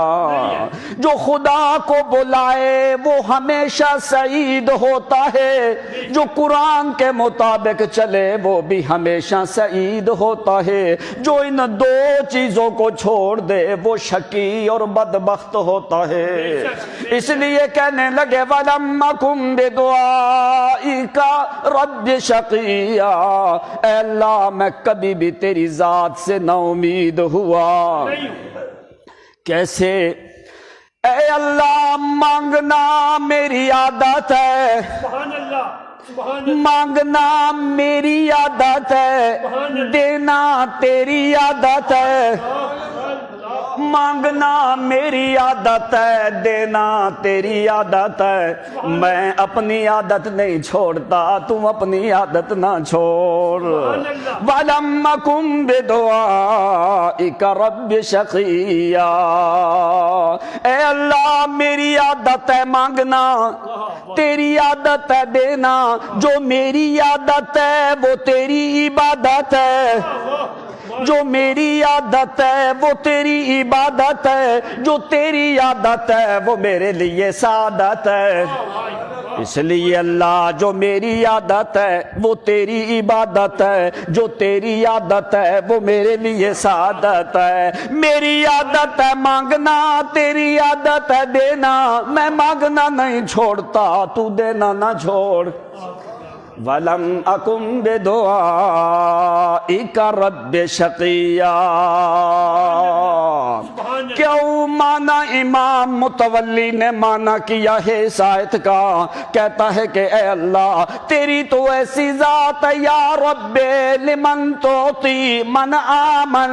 جو خدا کو بلائے وہ ہمیشہ سعید ہوتا ہے، جو قرآن کے مطابق چلے وہ بھی ہمیشہ سعید ہوتا ہے، جو ان دو چیزوں کو چھوڑ دے وہ شقی اور بدبخت ہوتا ہے۔ اس لیے کہنے لگے وَلَمْ أَكُنْ بِدُعَائِكَ رَبِّ شَقِيًّا۔ اے اللہ میں کبھی بھی تیری ذات سے نا امید ہوا۔ کیسے؟ اے اللہ مانگنا میری عادت ہے، مانگنا میری عادت ہے، دینا تیری عادت ہے، مانگنا میری عادت ہے، دینا تیری عادت ہے، میں اپنی عادت نہیں چھوڑتا، تم اپنی عادت نہ چھوڑ۔ وَلَمْ أَكُنْ بِدُعَائِكَ رَبِّ شَقِيًّا۔ اے اللہ میری عادت ہے مانگنا، تیری عادت ہے دینا، جو میری عادت ہے وہ تیری عبادت ہے، جو میری عادت ہے وہ تیری عبادت ہے، جو تیری عادت ہے وہ میرے لیے سعادت ہے۔ اس لیے اللہ جو میری عادت ہے وہ تیری عبادت ہے، جو تیری عادت ہے وہ میرے لیے سعادت ہے۔ میری عادت ہے مانگنا، تیری عادت ہے دینا، میں مانگنا نہیں چھوڑتا، تو دینا نہ چھوڑ۔ وَلَمْ أَكُنْ بِدُعَائِكَ رَبِّ شَقِيًّا۔ کیوں مان مانا امام متولی نے مانا کیا ہے اس آیت کا، کہتا ہے کہ اے اللہ تیری تو ایسی ذات ہے یا رب، لمن توتی من آمن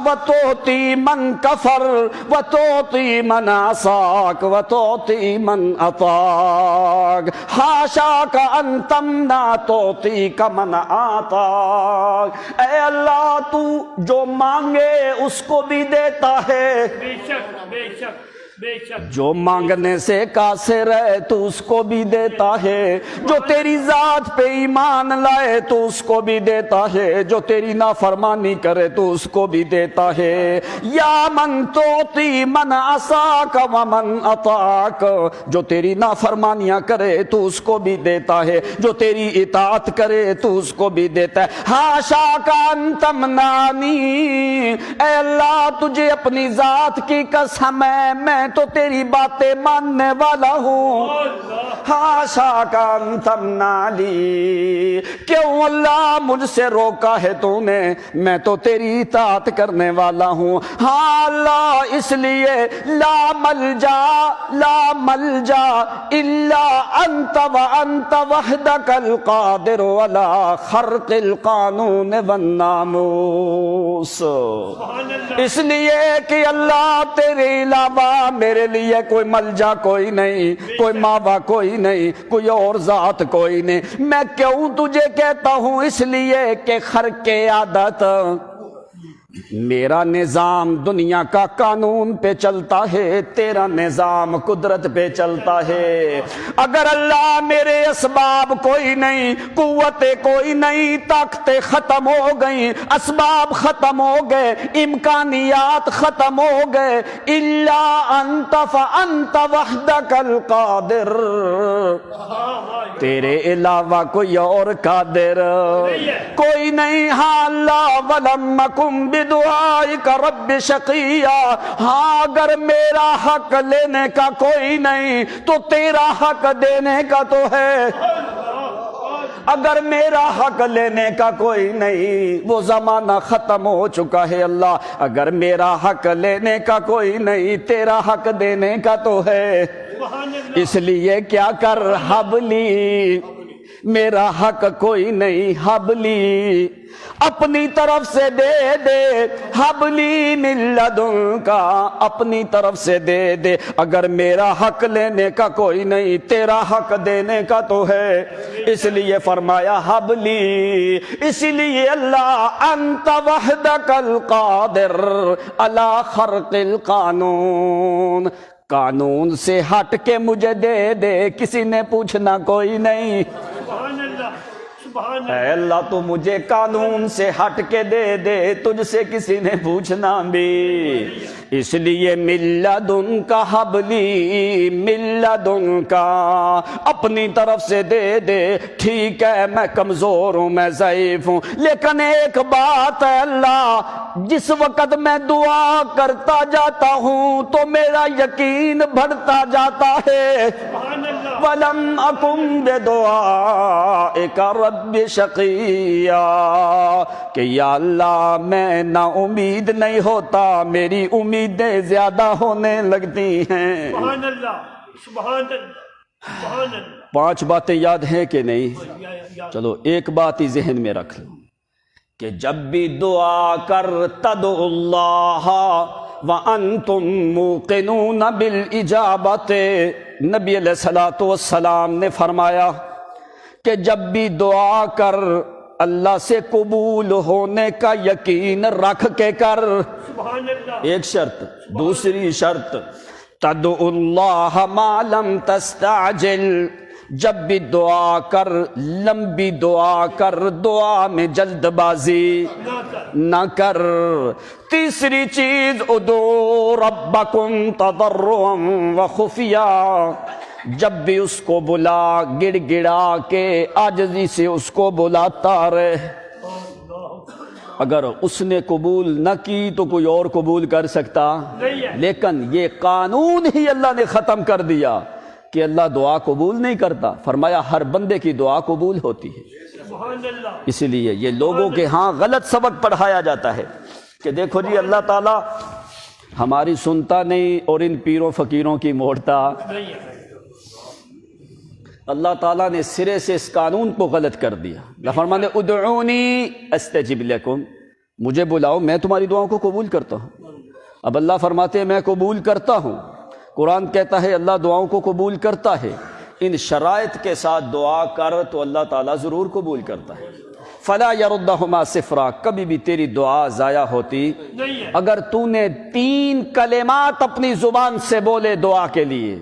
وتوتی من کفر وتوتی من عصاک وتوتی من اطاک، حاشاک ان تمنع توتی کا من آتاک۔ اے اللہ تو جو مانگے اس کو بھی دیتا ہے، بے شک بے شک بے شک، جو مانگنے سے قاصر ہے تو اس کو بھی دیتا ہے، جو تیری ذات پہ ایمان لائے تو اس کو بھی دیتا ہے، جو تیری نافرمانی کرے تو اس کو بھی دیتا ہے۔ یا من توتی من عصاک ومن اطاعک، جو تیری نافرمانیاں کرے تو اس کو بھی دیتا ہے، جو تیری اطاعت کرے تو اس کو بھی دیتا ہے۔ حاشاک ان تمنعنی، اے اللہ تجھے اپنی ذات کی قسم ہے میں تو تیری باتیں ماننے والا ہوں، حاشاک ان تمنعنی، کیوں اللہ مجھ سے روکا ہے تو نے، میں تو تیری اطاعت کرنے والا ہوں۔ ہاں اللہ اس لیے لا ملجا الا انت وانت وحدک القادر ولا خرق القانون والناموس، اس لیے کہ اللہ تیرے علاوہ میرے لیے کوئی ملجا کوئی نہیں، کوئی ماوا کوئی نہیں، کوئی اور ذات کوئی نہیں۔ میں کیوں تجھے کہتا ہوں؟ اس لیے کہ خرق عادت، میرا نظام دنیا کا قانون پہ چلتا ہے، تیرا نظام قدرت پہ چلتا ہے۔ اگر اللہ میرے اسباب کوئی نہیں، قوتیں کوئی نہیں، طاقتیں ختم ہو گئیں، اسباب ختم ہو گئے، امکانیات ختم ہو گئے، الا انت فانت وحدک القادر، تیرے علاوہ کوئی اور قادر کوئی نہیں۔ ہاں اللہ ولم اکن بدعائک رب شقیا، ہاں اگر میرا حق لینے کا کوئی نہیں تو تیرا حق دینے کا تو ہے، اگر میرا حق لینے کا کوئی نہیں وہ زمانہ ختم ہو چکا ہے اللہ، اگر میرا حق لینے کا کوئی نہیں تیرا حق دینے کا تو ہے، اس لیے کیا کر حبلی، میرا حق کوئی نہیں، حبلی اپنی طرف سے دے دے، حبلی من لدنکا، اپنی طرف سے دے دے، اگر میرا حق لینے کا کوئی نہیں تیرا حق دینے کا تو ہے، اس لیے فرمایا حبلی، اس لیے اللہ انت وحدک القادر علی خرق القانون، قانون سے ہٹ کے مجھے دے دے، کسی نے پوچھنا کوئی نہیں، سبحان اللہ سبحان اللہ، اے اللہ تو مجھے قانون سے ہٹ کے دے دے، تجھ سے کسی نے پوچھنا بھی، اس لیے من لدنکا حبلی، من لدنکا اپنی طرف سے دے دے، ٹھیک ہے میں کمزور ہوں، میں ضعیف ہوں، لیکن ایک بات ہے اللہ، جس وقت میں دعا کرتا جاتا ہوں تو میرا یقین بڑھتا جاتا ہے، سبحان اللہ، وَلَمْ أَكُمْ بِدُعَائِكَ رَبِّ شَقِيًّا، کہ یا اللہ میں نا امید نہیں ہوتا، میری امیدیں زیادہ ہونے لگتی ہیں۔ سبحان اللہ سبحان اللہ سبحان اللہ، 5 باتیں یاد ہیں کہ نہیں؟ یا چلو ایک بات ہی ذہن میں رکھ لو کہ جب بھی دعا کر تدعو اللہ وانتم موقنون بالاجابت، نبی علیہ الصلوۃ والسلام نے فرمایا کہ جب بھی دعا کر اللہ سے قبول ہونے کا یقین رکھ کے کر، سبحان اللہ، ایک شرط، دوسری شرط تدعو اللہ ما لم تستعجل، جب بھی دعا کر لمبی دعا کر، دعا میں جلد بازی نہ کر۔ تیسری چیز ادعو ربکم تضرعا وخفیا، جب بھی اس کو بلا گڑ گڑا کے عاجزی سے اس کو بلاتا رہے، اگر اس نے قبول نہ کی تو کوئی اور قبول کر سکتا نہیں ہے، لیکن یہ قانون ہی اللہ نے ختم کر دیا کہ اللہ دعا قبول نہیں کرتا، فرمایا ہر بندے کی دعا قبول ہوتی ہے۔ سبحان اللہ، اس لیے یہ لوگوں کے ہاں غلط سبق پڑھایا جاتا ہے کہ دیکھو جی اللہ تعالیٰ ہماری سنتا نہیں اور ان پیروں فقیروں کی موڑتا نہیں ہے اللہ تعالیٰ نے سرے سے اس قانون کو غلط کر دیا۔ اللہ فرمانے ادعونی استجب لکم، مجھے بلاؤ میں تمہاری دعاؤں کو قبول کرتا ہوں۔ اب اللہ فرماتے ہیں میں قبول کرتا ہوں، قرآن کہتا ہے اللہ دعاؤں کو قبول کرتا ہے، ان شرائط کے ساتھ دعا کر تو اللہ تعالیٰ ضرور قبول کرتا ہے۔ فلا یردہما صفرا، کبھی بھی تیری دعا ضائع ہوتی نہیں ہے اگر تو نے 3 کلمات اپنی زبان سے بولے دعا کے لیے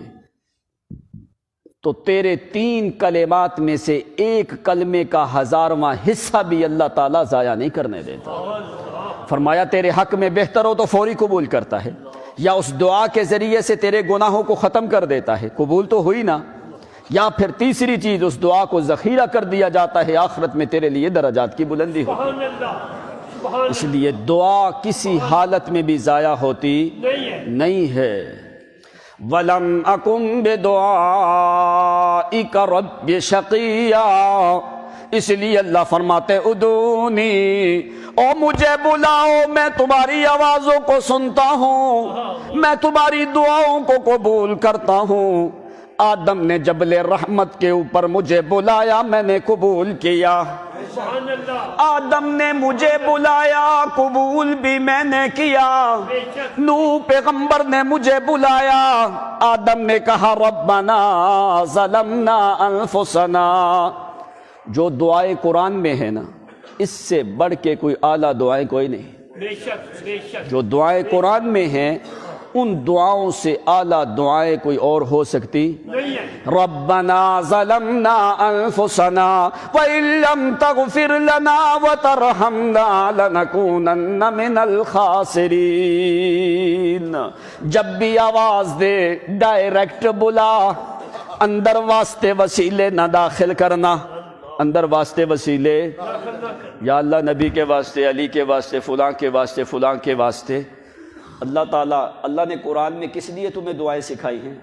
تو تیرے 3 کلمات میں سے ایک کلمے کا 1000واں حصہ بھی اللہ تعالیٰ ضائع نہیں کرنے دیتا۔ فرمایا تیرے حق میں بہتر ہو تو فوری قبول کرتا ہے، یا اس دعا کے ذریعے سے تیرے گناہوں کو ختم کر دیتا ہے، قبول تو ہوئی نا، یا پھر تیسری چیز اس دعا کو ذخیرہ کر دیا جاتا ہے، آخرت میں تیرے لیے درجات کی بلندی ہو۔ سبحان اللہ سبحان اس لیے دعا کسی حالت میں بھی ضائع ہوتی نہیں ہے نہیں ہے۔ وَلَمْ أَكُنْ بِدُعَائِكَ رَبِّ شَقِيًّا، اس لیے اللہ فرماتے ادعونی، او مجھے بلاؤ میں تمہاری آوازوں کو سنتا ہوں، میں تمہاری دعاؤں کو قبول کرتا ہوں۔ آدم نے جبل رحمت کے اوپر مجھے بلایا، میں نے قبول کیا۔ سبحان اللہ آدم نے مجھے بلایا، قبول بھی میں نے کیا۔ بے شک نوح پیغمبر نے مجھے بلایا، آدم نے کہا ربنا ظلمنا انفسنا۔ جو دعائیں قرآن میں ہے نا، اس سے بڑھ کے کوئی اعلیٰ دعائیں کوئی نہیں۔ بے شک بے شک جو دعائیں قرآن میں ہیں ان دعاؤں سے اعلیٰ دعائیں کوئی اور ہو سکتی نہیں ہے ربنا ظلمنا انفسنا وان لم تغفر لنا وترحمنا لنکونن من الخاسرین۔ جب بھی آواز دے ڈائریکٹ بلا، اندر واسطے وسیلے نہ داخل کرنا، اندر واسطے وسیلے یا اللہ نبی کے واسطے، علی کے واسطے، فلاں کے واسطے، فلاں کے واسطے۔ اللہ تعالیٰ، اللہ نے قرآن میں کس لیے تمہیں دعائیں سکھائی ہیں؟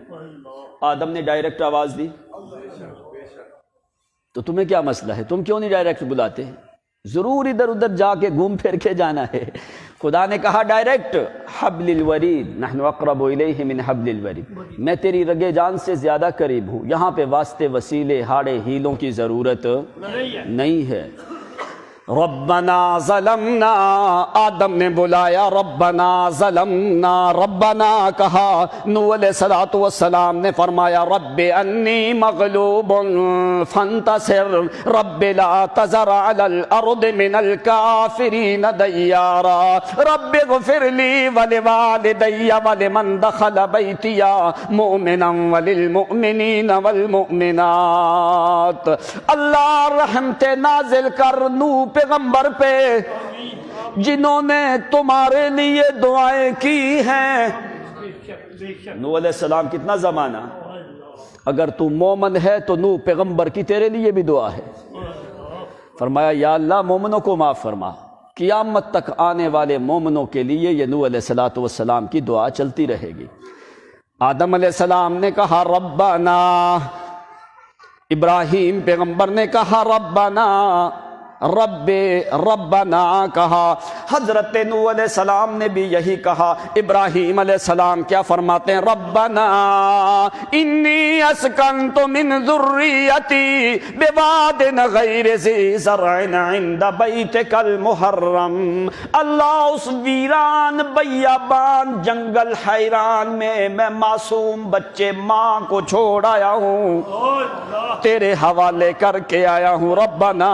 آدم نے ڈائریکٹ آواز دی تو تمہیں کیا مسئلہ ہے؟ تم کیوں نہیں ڈائریکٹ بلاتے؟ ضرور ادھر ادھر جا کے گھوم پھر کے جانا ہے۔ خدا نے کہا ڈائریکٹ، حبل الورید نحن اقرب الیہ من حبل الورید، میں تیری رگے جان سے زیادہ قریب ہوں۔ یہاں پہ واسطے وسیلے ہاڑے ہیلوں کی ضرورت نہیں ہے۔ ربنا ظلمنا، آدم نے بلایا ربنا ظلمنا، ربنا کہا۔ نوح علیہ السلام نے فرمایا رب انی مغلوب فانتصر، رب لا تذر علی الارض من الکافرین دیارا، رب اغفر لی ولوالدی ولمن دخل بیتی مؤمنا وللمؤمنین والمؤمنات۔ اللہ رحمت نازل کر نوح پیغمبر پہ، جنہوں نے تمہارے لیے دعائیں کی ہیں۔ نوح علیہ السلام کتنا زمانہ، اگر تو مومن ہے تو نوح پیغمبر کی تیرے لیے بھی دعا ہے۔ فرمایا یا اللہ مومنوں کو معاف فرما، قیامت تک آنے والے مومنوں کے لیے یہ نوح علیہ السلام کی دعا چلتی رہے گی۔ آدم علیہ السلام نے کہا ربنا، ابراہیم پیغمبر نے کہا ربنا، ربنا کہا۔ حضرت نوح علیہ السلام نے بھی یہی کہا۔ ابراہیم علیہ السلام کیا فرماتے ہیں؟ ربنا انی اسکنت من ذریتی بواد غیر ذی زرع عند بیتک المحرم۔ اللہ اس ویران بیابان جنگل حیران میں معصوم بچے ماں کو چھوڑ آیا ہوں، تیرے حوالے کر کے آیا ہوں۔ ربنا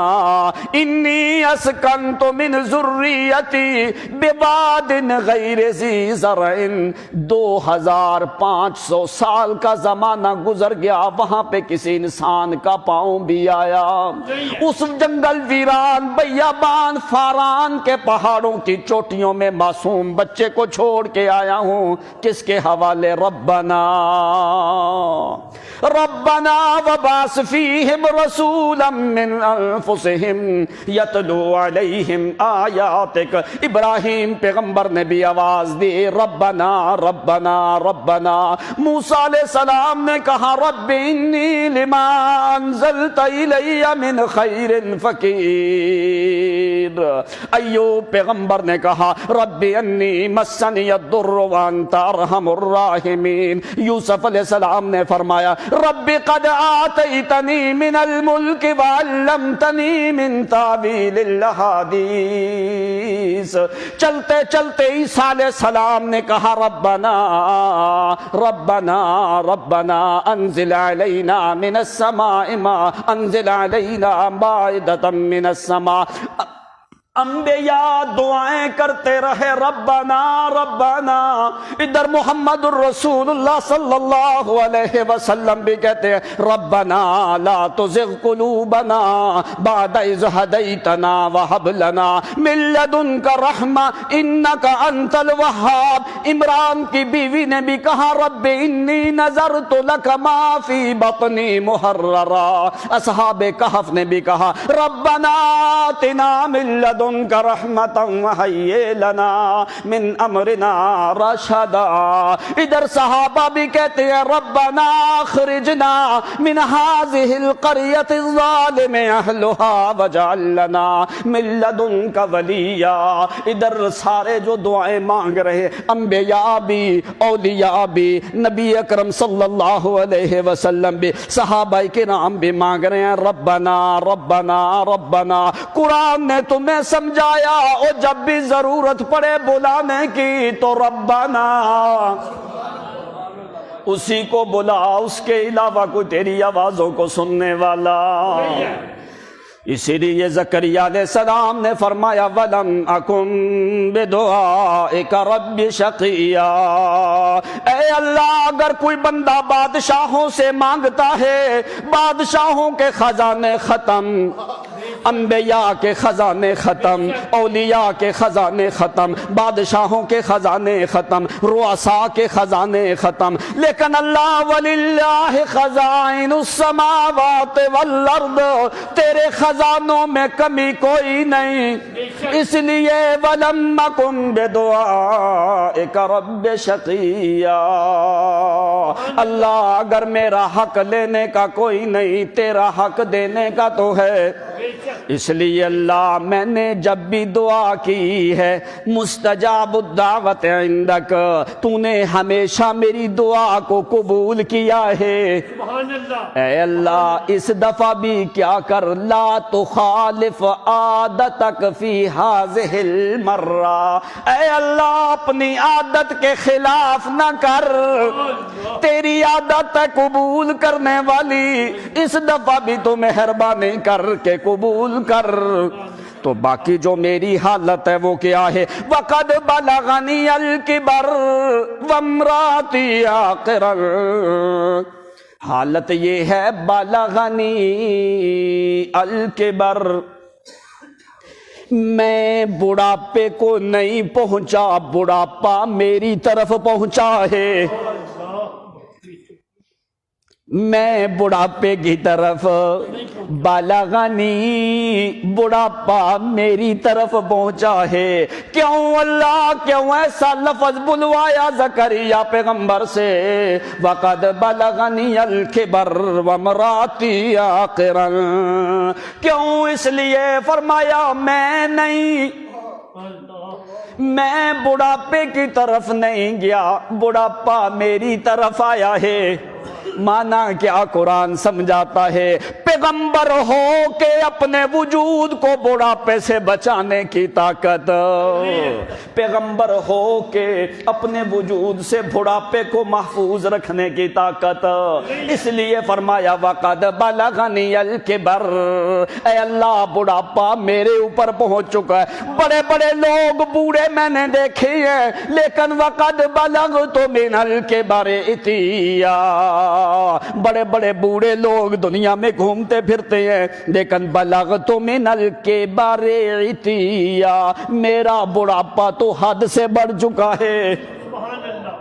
انی اسکنت من ذریتی بواد غیر ذی زرع، 2500 سال کا زمانہ گزر گیا، وہاں پہ کسی انسان کا پاؤں بھی آیا۔ اس جنگل ویران بیابان فاران کے پہاڑوں کی چوٹیوں میں معصوم بچے کو چھوڑ کے آیا ہوں، کس کے حوالے؟ ربنا ربنا وبعث فیہم رسولا من انفسہم یتلو علیہم آیاتک، ابراہیم پیغمبر نے بھی آواز دی ربنا ربنا ربنا، موسیٰ علیہ السلام نے کہا رب انی لما انزلت الی من خیر فقیر، ایوب پیغمبر نے کہا رب انی مسنی الضر وانت ارحم الراحمین، یوسف علیہ السلام نے فرمایا رب قد آتیتنی من الملک وعلمتنی من تعویل الاحادیث، چلتے چلتے عیسیٰ علیہ السلام نے کہا ربنا ربنا ربنا انزل علینا من السماء ماء، انزل علینا مائدة من السماء، انبیاء دعائیں کرتے رہے ربنا ربنا، ادھر محمد الرسول اللہ صلی اللہ علیہ وسلم بھی کہتے ہیں ربنا لا تزغ قلوبنا بعد اذ ہدیتنا وہب لنا من لدنک رحمہ انک انت الوہاب، عمران کی بیوی نے بھی کہا رب انی نذرت لک ما فی بطنی محررا، اصحاب کہف نے بھی کہا ربنا آتنا من لدنک رحمتا وہیئ لنا من امرنا رشدا، ادھر صحابہ بھی کہتے ہیں ربنا اخرجنا من هذه القرية الظالم اہلها واجعل لنا من لدنک ولیا، ادھر سارے جو دعائیں مانگ رہے انبیاء بھی اولیاء بھی نبی اکرم صلی اللہ علیہ وسلم بھی صحابہ کرام بھی مانگ رہے ہیں ربنا ربنا ربنا، قرآن نے تمہیں سمجھایا اور جب بھی ضرورت پڑے بلانے کی تو ربنا اسی کو بلا، اس کے علاوہ کوئی تیری آوازوں کو سننے والا۔ اسی لیے زکریا علیہ السلام نے فرمایا وَلَمْ أَكُنْ بِدُعَائِكَ رَبِّ شَقِيًّا، اے اللہ اگر کوئی بندہ بادشاہوں سے مانگتا ہے، بادشاہوں کے خزانے ختم، انبیاء کے خزانے ختم، اولیاء کے خزانے ختم، بادشاہوں کے خزانے ختم، رؤساء کے خزانے ختم، لیکن اللہ وَلِلَّهِ خَزَائِنُ السَّمَاوَاتِ وَالْأَرْضِ، تیرے خزانوں میں کمی کوئی نہیں، اس لیے وَلَمْ أَكُنْ بِدُعَائِكَ رَبِّ شَقِيًّا، اللہ اگر میرا حق لینے کا کوئی نہیں، تیرا حق دینے کا تو ہے، اس لیے اللہ میں نے جب بھی دعا کی ہے مستجاب الدعوت عندک، تو نے ہمیشہ میری دعا کو قبول کیا ہے، سبحان اللہ، اے اللہ اس دفعہ بھی کیا کر لا تخالف عادتک فی هذه المرہ، اے اللہ اپنی عادت کے خلاف نہ کر، تیری عادت ہے قبول کرنے والی، اس دفعہ بھی تو مہربانی کر کے قبول کر۔ تو باقی جو میری حالت ہے وہ کیا ہے وَقَدْ بَلَغَنِيَ الْكِبَرُ وَامْرَأَتِي عَاقِرٌ، حالت یہ ہے بلغنی الکبر، میں بڑھاپے کو نہیں پہنچا، بڑھاپا میری طرف پہنچا ہے، میں بڑھاپے کی طرف، بلغنی بڑھاپا میری طرف پہنچا ہے، کیوں اللہ کیوں ایسا لفظ بلوایا زکریا پیغمبر سے وَقَدْ بَلَغَنِيَ الْكِبَرُ وَامْرَأَتِي عَاقِرٌ، کیوں اس لیے فرمایا میں نہیں، میں بڑھاپے کی طرف نہیں گیا، بڑھاپا میری طرف آیا ہے۔ مانا کیا قرآن سمجھاتا ہے پیغمبر ہو کے اپنے وجود کو بڑھاپے سے بچانے کی طاقت، پیغمبر ہو کے اپنے وجود سے بڑھاپے کو محفوظ رکھنے کی طاقت، اس لیے فرمایا وَقَدْ بَلَغَنِيَ الْكِبَرُ، اے اللہ بڑھاپا میرے اوپر پہنچ چکا ہے، بڑے بڑے لوگ بوڑھے میں نے دیکھے ہیں، لیکن وَقَدْ بَلَغْتُ مِنَ الْكِبَرِ عِتِيًّا، بڑے بڑے بوڑھے لوگ دنیا میں گھومتے پھرتے ہیں، لیکن بلغت من الکبر عتیا، میرا بڑھاپا تو حد سے بڑھ چکا ہے۔ سبحان اللہ،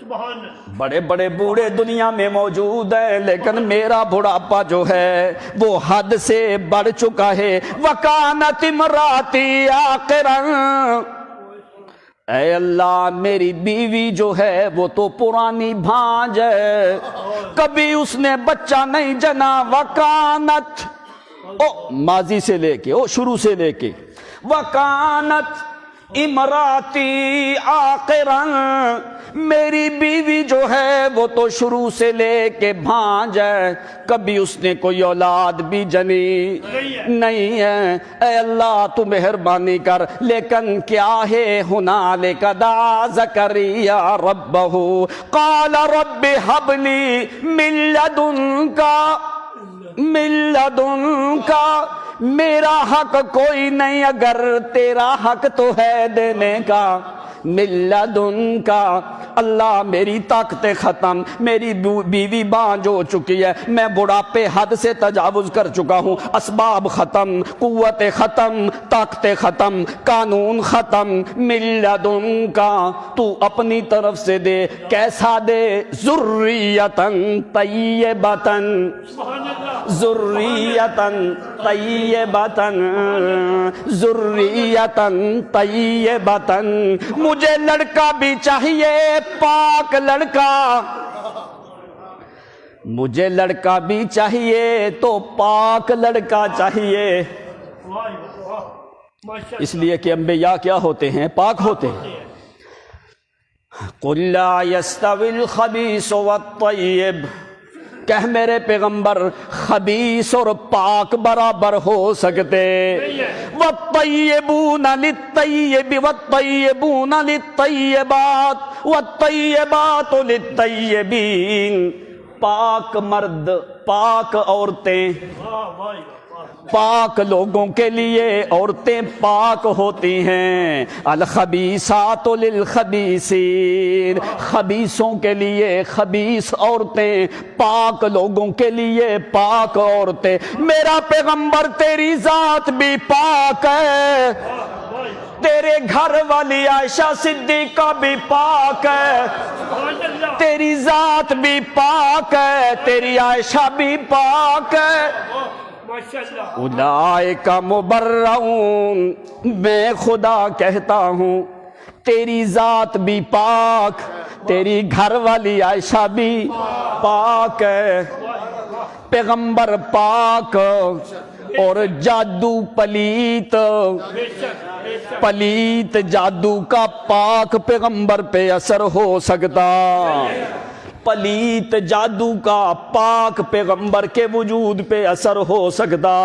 سبحان اللہ بڑے بڑے بوڑھے دنیا میں موجود ہیں، لیکن میرا بڑھاپا جو ہے وہ حد سے بڑھ چکا ہے۔ وَكَانَتِ امْرَأَتِي عَاقِرًا، اے اللہ میری بیوی جو ہے وہ تو پرانی بھانج ہے، کبھی اس نے بچہ نہیں جنا۔ وَكَانَتْ، ماضی سے لے کے، شروع سے لے کے، وَكَانَتْ امراتی عاقراً، میری بیوی جو ہے وہ تو شروع سے لے کے بھانج ہے، کبھی اس نے کوئی اولاد بھی جنی نہیں ہے۔ اے اللہ تو مہربانی کر، لیکن کیا ہے؟ ہنالک دعا زکریا ربہ قال رب ہب لی من لدنک، میرا حق کوئی نہیں اگر تیرا حق تو ہے دینے کا۔ من لدنک، اللہ میری طاقتیں ختم، میری بیوی بانج ہو چکی ہے، میں بڑھاپے حد سے تجاوز کر چکا ہوں، اسباب ختم، قوت ختم، طاقتیں ختم، قانون ختم۔ من لدنک، تو اپنی طرف سے دے، کیسا دے؟ ذریۃً طیبۃ، ذریۃً طیبۃ، ذریۃً طیبۃ، مجھے لڑکا بھی چاہیے پاک لڑکا، مجھے لڑکا بھی چاہیے تو پاک لڑکا چاہیے، اس لیے کہ انبیاء کیا ہوتے ہیں؟ پاک ہوتے ہیں۔ قُلْ لَا يَسْتَوِي الْخَبِيثُ وَالطَّيِّبُ، کہہ میرے پیغمبر خبیث اور پاک برابر ہو سکتے۔ وَالطَّيِّبُونَ لِلطَّيِّبِ وَالطَّيِّبُونَ لِلطَّيِّبَاتِ وَالطَّيِّبَاتُ لِلطَّيِّبِينَ، پاک مرد، پاک عورتیں، پاک لوگوں کے لیے عورتیں پاک ہوتی ہیں۔ الخبیثات للخبیثین، خبیثوں کے لیے خبیث عورتیں، پاک لوگوں کے لیے پاک عورتیں۔ میرا پیغمبر تیری ذات بھی پاک ہے، تیرے گھر والی عائشہ صدیقہ بھی پاک ہے، تیری ذات بھی پاک ہے، تیری عائشہ بھی پاک ہے۔ اولئک مبرؤون، میں خدا کہتا ہوں تیری ذات بھی پاک، تیری گھر والی عائشہ بھی پاک ہے، پیغمبر پاک، اور جادو پلیت، پلیت جادو کا پاک پیغمبر پہ اثر ہو سکتا، پلیت جادو کا پاک پیغمبر کے وجود پہ اثر ہو سکتا۔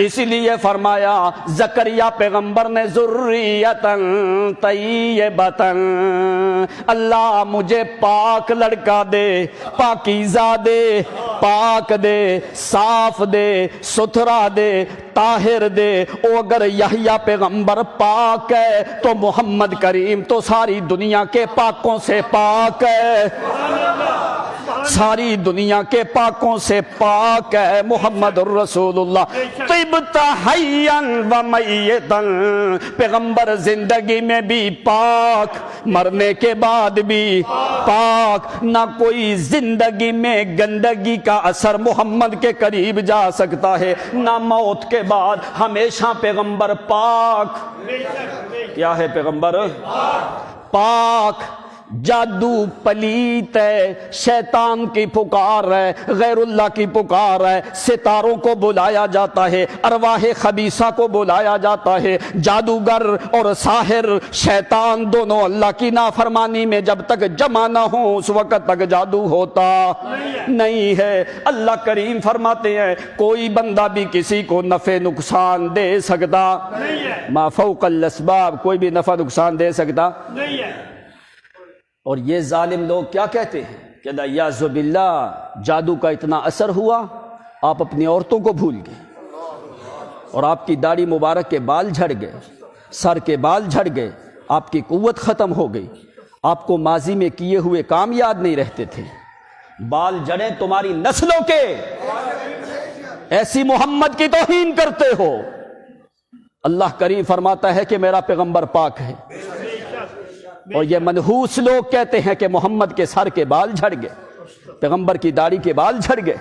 اس لیے فرمایا زکریا پیغمبر نے ذریۃً طیبۃ، اللہ مجھے پاک لڑکا دے، پاکیزہ دے، پاک دے، صاف دے، ستھرا دے، طاہر دے۔ او اگر یحییٰ پیغمبر پاک ہے تو محمد کریم تو ساری دنیا کے پاکوں سے پاک ہے، ساری دنیا کے پاکوں سے پاک ہے محمد الرسول اللہ۔ طبت حیا و میتا، پیغمبر زندگی میں بھی پاک، مرنے کے بعد بھی پاک، نہ کوئی زندگی میں گندگی کا اثر محمد کے قریب جا سکتا ہے، نہ موت کے بعد، ہمیشہ پیغمبر پاک۔ کیا ہے پیغمبر؟ پاک۔ جادو پلیت ہے، شیطان کی پکار ہے، غیر اللہ کی پکار ہے، ستاروں کو بلایا جاتا ہے، ارواح خبیثہ کو بلایا جاتا ہے، جادوگر اور ساحر شیطان دونوں اللہ کی نافرمانی میں جب تک جمع نہ ہوں اس وقت تک جادو ہوتا نہیں ہے۔ اللہ کریم فرماتے ہیں کوئی بندہ بھی کسی کو نفع نقصان دے سکتا، ما فوق الاسباب، کوئی بھی نفع نقصان دے سکتا نہیں ہے۔ اور یہ ظالم لوگ کیا کہتے ہیں کہ الیاذ باللہ جادو کا اتنا اثر ہوا آپ اپنی عورتوں کو بھول گئے، اور آپ کی داڑھی مبارک کے بال جھڑ گئے، سر کے بال جھڑ گئے، آپ کی قوت ختم ہو گئی، آپ کو ماضی میں کیے ہوئے کام یاد نہیں رہتے تھے، بال جڑیں تمہاری نسلوں کے، ایسی محمد کی توہین کرتے ہو۔ اللہ کریم فرماتا ہے کہ میرا پیغمبر پاک ہے، اور یہ منحوس لوگ کہتے ہیں کہ محمد کے سر کے بال جھڑ گئے، پیغمبر کی داڑھی کے بال جھڑ گئے۔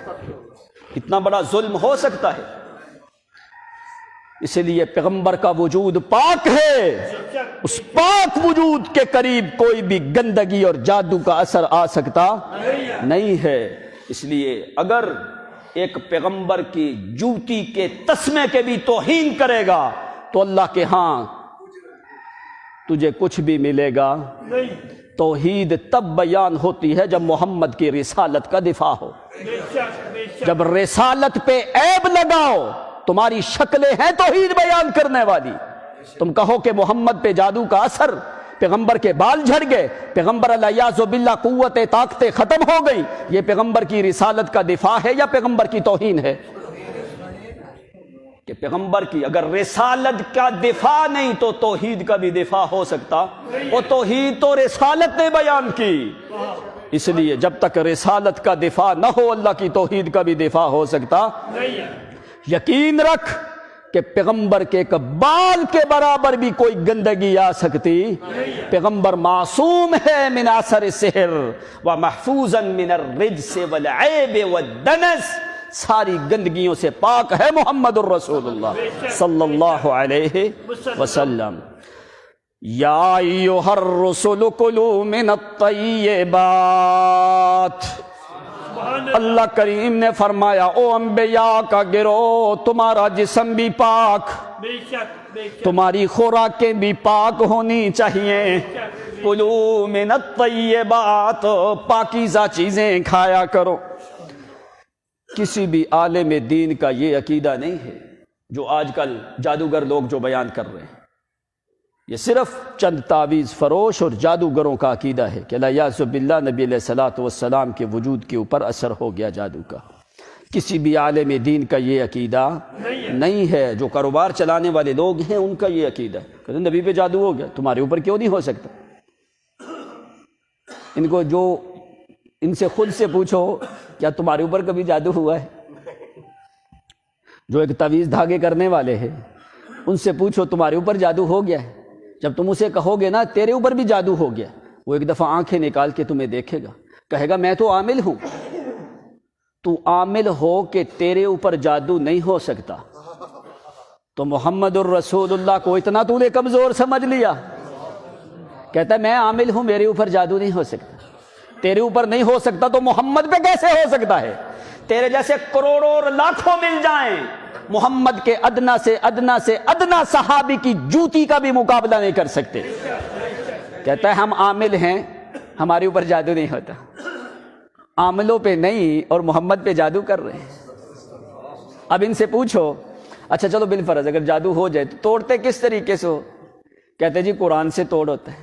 اتنا بڑا ظلم ہو سکتا ہے؟ اسی لیے پیغمبر کا وجود پاک ہے، اس پاک وجود کے قریب کوئی بھی گندگی اور جادو کا اثر آ سکتا نہیں ہے۔ اس لیے اگر ایک پیغمبر کی جوتی کے تسمے کے بھی توہین کرے گا تو اللہ کے ہاں تجھے کچھ بھی ملے گا نہیں۔ توحید تب بیان ہوتی ہے جب محمد کی رسالت کا دفاع ہو۔ بے شک، بے شک۔ جب رسالت پہ عیب لگاؤ، تمہاری شکلیں ہیں توحید بیان کرنے والی، تم کہو کہ محمد پہ جادو کا اثر، پیغمبر کے بال جھڑ گئے، پیغمبر الیاذ باللہ قوت طاقتیں ختم ہو گئی، یہ پیغمبر کی رسالت کا دفاع ہے یا پیغمبر کی توہین ہے؟ کہ پیغمبر کی اگر رسالت کا دفاع نہیں تو توحید کا بھی دفاع ہو سکتا؟ وہ توحید تو رسالت نے بیان کی، اس لیے جب تک رسالت کا دفاع نہ ہو اللہ کی توحید کا بھی دفاع ہو سکتا نہیں ہے۔ یقین رکھ کہ پیغمبر کے ایک بال کے برابر بھی کوئی گندگی آ سکتی؟ پیغمبر معصوم ہے من اثر السحر ومحفوظا من الرجس والعیب والدنس، ساری گندگیوں سے پاک ہے محمد الرسول اللہ صلی اللہ علیہ وسلم۔ یا ایھا الرسل کلوا من الطیبات، اللہ کریم نے فرمایا او انبیاء کا گروہ، تمہارا جسم بھی پاک، بے شک، بے شک۔ تمہاری خوراکیں بھی پاک ہونی چاہیے۔ کلوا من الطیبات، پاکیزہ چیزیں کھایا کرو۔ کسی بھی عالم دین کا یہ عقیدہ نہیں ہے جو آج کل جادوگر لوگ جو بیان کر رہے ہیں، یہ صرف چند تعویذ فروش اور جادوگروں کا عقیدہ ہے کہ الیاذ باللہ نبی علیہ الصلوۃ والسلام کے وجود کے اوپر اثر ہو گیا جادو کا۔ کسی بھی عالم دین کا یہ عقیدہ نہیں ہے۔ جو کاروبار چلانے والے لوگ ہیں ان کا یہ عقیدہ ہے، کہتے ہیں نبی پہ جادو ہو گیا، تمہارے اوپر کیوں نہیں ہو سکتا؟ ان کو جو ان سے خود سے پوچھو کیا تمہارے اوپر کبھی جادو ہوا ہے؟ جو ایک تعویذ دھاگے کرنے والے ہیں ان سے پوچھو تمہارے اوپر جادو ہو گیا ہے؟ جب تم اسے کہو گے نا تیرے اوپر بھی جادو ہو گیا، وہ ایک دفعہ آنکھیں نکال کے تمہیں دیکھے گا، کہے گا میں تو عامل ہوں۔ تو عامل ہو کہ تیرے اوپر جادو نہیں ہو سکتا تو محمد الرسول اللہ کو اتنا تو نے کمزور سمجھ لیا؟ کہتا ہے میں عامل ہوں، میرے اوپر جادو نہیں ہو سکتا۔ تیرے اوپر نہیں ہو سکتا تو محمد پہ کیسے ہو سکتا ہے؟ تیرے جیسے کروڑوں اور لاکھوں مل جائیں، محمد کے ادنا سے ادنا سے ادنا صحابی کی جوتی کا بھی مقابلہ نہیں کر سکتے۔ کہتا ہے ہم عامل ہیں، ہمارے اوپر جادو نہیں ہوتا۔ عاملوں پہ نہیں اور محمد پہ جادو کر رہے ہیں۔ اب ان سے پوچھو اچھا چلو بالفرض اگر جادو ہو جائے تو توڑتے کس طریقے سے ہو؟ کہتے جی قرآن سے توڑ ہوتا ہے۔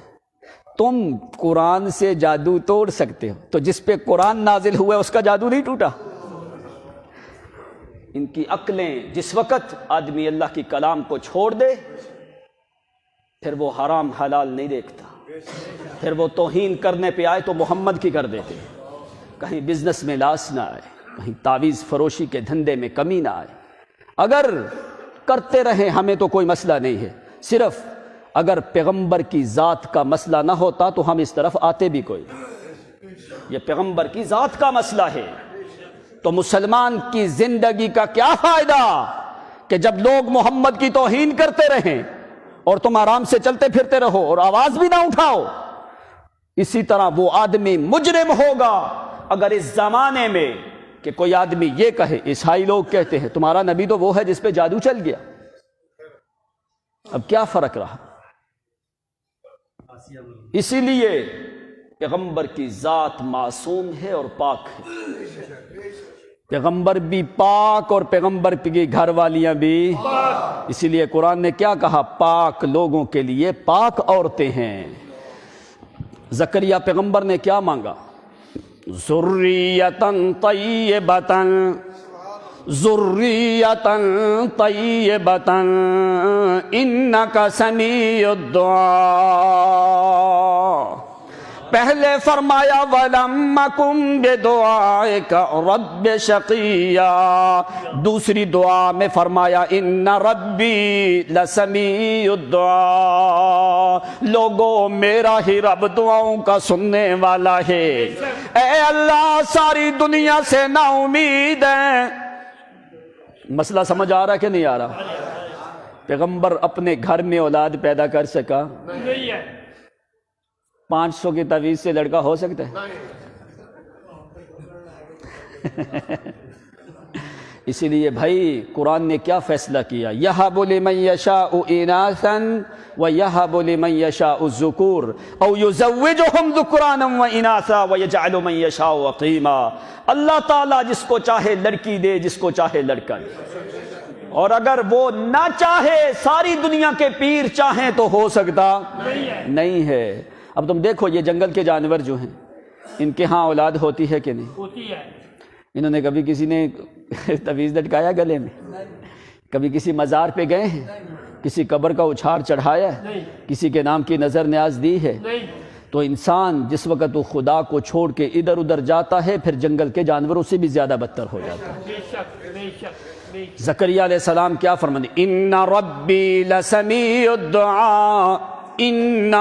تم قرآن سے جادو توڑ سکتے ہو تو جس پہ قرآن نازل ہوا ہے اس کا جادو نہیں ٹوٹا؟ ان کی عقلیں جس وقت آدمی اللہ کی کلام کو چھوڑ دے پھر وہ حرام حلال نہیں دیکھتا، پھر وہ توہین کرنے پہ آئے تو محمد کی کر دیتے، کہیں بزنس میں لاس نہ آئے، کہیں تعویذ فروشی کے دھندے میں کمی نہ آئے۔ اگر کرتے رہیں ہمیں تو کوئی مسئلہ نہیں ہے، صرف اگر پیغمبر کی ذات کا مسئلہ نہ ہوتا تو ہم اس طرف آتے بھی کوئی۔ یہ پیغمبر کی ذات کا مسئلہ ہے تو مسلمان کی زندگی کا کیا فائدہ کہ جب لوگ محمد کی توہین کرتے رہیں اور تم آرام سے چلتے پھرتے رہو اور آواز بھی نہ اٹھاؤ۔ اسی طرح وہ آدمی مجرم ہوگا اگر اس زمانے میں کہ کوئی آدمی یہ کہے، عیسائی لوگ کہتے ہیں تمہارا نبی تو وہ ہے جس پہ جادو چل گیا۔ اب کیا فرق رہا؟ اسی لیے پیغمبر کی ذات معصوم ہے اور پاک ہے، پیغمبر بھی پاک اور پیغمبر کی گھر والیاں بھی۔ اسی لیے قرآن نے کیا کہا؟ پاک لوگوں کے لیے پاک عورتیں ہیں۔ زکریا پیغمبر نے کیا مانگا؟ ذریۃ طیبۃ، ذریۃ طیبۃ انک سمیع الدعاء۔ پہلے فرمایا وَلَمْ أَكُنْ بِدُعَائِكَ رَبِّ شَقِيًّا، دوسری دعا میں فرمایا إِنَّ رَبِّي لَسَمِيعُ الدُّعَاء، لوگوں میرا ہی رب دعاؤں کا سننے والا ہے۔ اے اللہ ساری دنیا سے نا امید ہے۔ مسئلہ سمجھ آ رہا کہ نہیں آ رہا؟ پیغمبر اپنے گھر میں اولاد پیدا کر سکا؟ نہیں ہے۔ 500 کی تعویذ سے لڑکا ہو سکتا ہے؟ اسی لیے بھائی قرآن نے کیا فیصلہ کیا؟ یَهَبُ لِمَن يَشَاءُ إِنَاثًا وَيَهَبُ لِمَن يَشَاءُ الذُّكُورَ أَوْ يُزَوِّجُهُمْ ذُكْرَانًا وَإِنَاثًا وَيَجْعَلُ مَن يَشَاءُ عَقِيمًا۔ اللہ تعالیٰ جس کو چاہے لڑکی دے، جس کو چاہے لڑکا دے، اور اگر وہ نہ چاہے، ساری دنیا کے پیر چاہیں تو ہو سکتا نہیں ہے۔ اب تم دیکھو یہ جنگل کے جانور جو ہیں، ان کے ہاں اولاد ہوتی ہے کہ نہیں؟ ہوتی ہے۔ انہوں نے کبھی کسی نے تعویذ لٹکایا گلے میں؟ کبھی کسی مزار پہ گئے ہیں؟ کسی قبر کا اچھار چڑھایا ہے؟ کسی کے نام کی نظر نیاز دی ہے؟ تو انسان جس وقت وہ خدا کو چھوڑ کے ادھر ادھر جاتا ہے، پھر جنگل کے جانوروں سے بھی زیادہ بدتر ہو جاتا ہے۔ بے شک بے شک بے شک۔ زکریا علیہ السلام کیا فرماتے ہیں؟ ان ربی لسمیع الدعاء، ان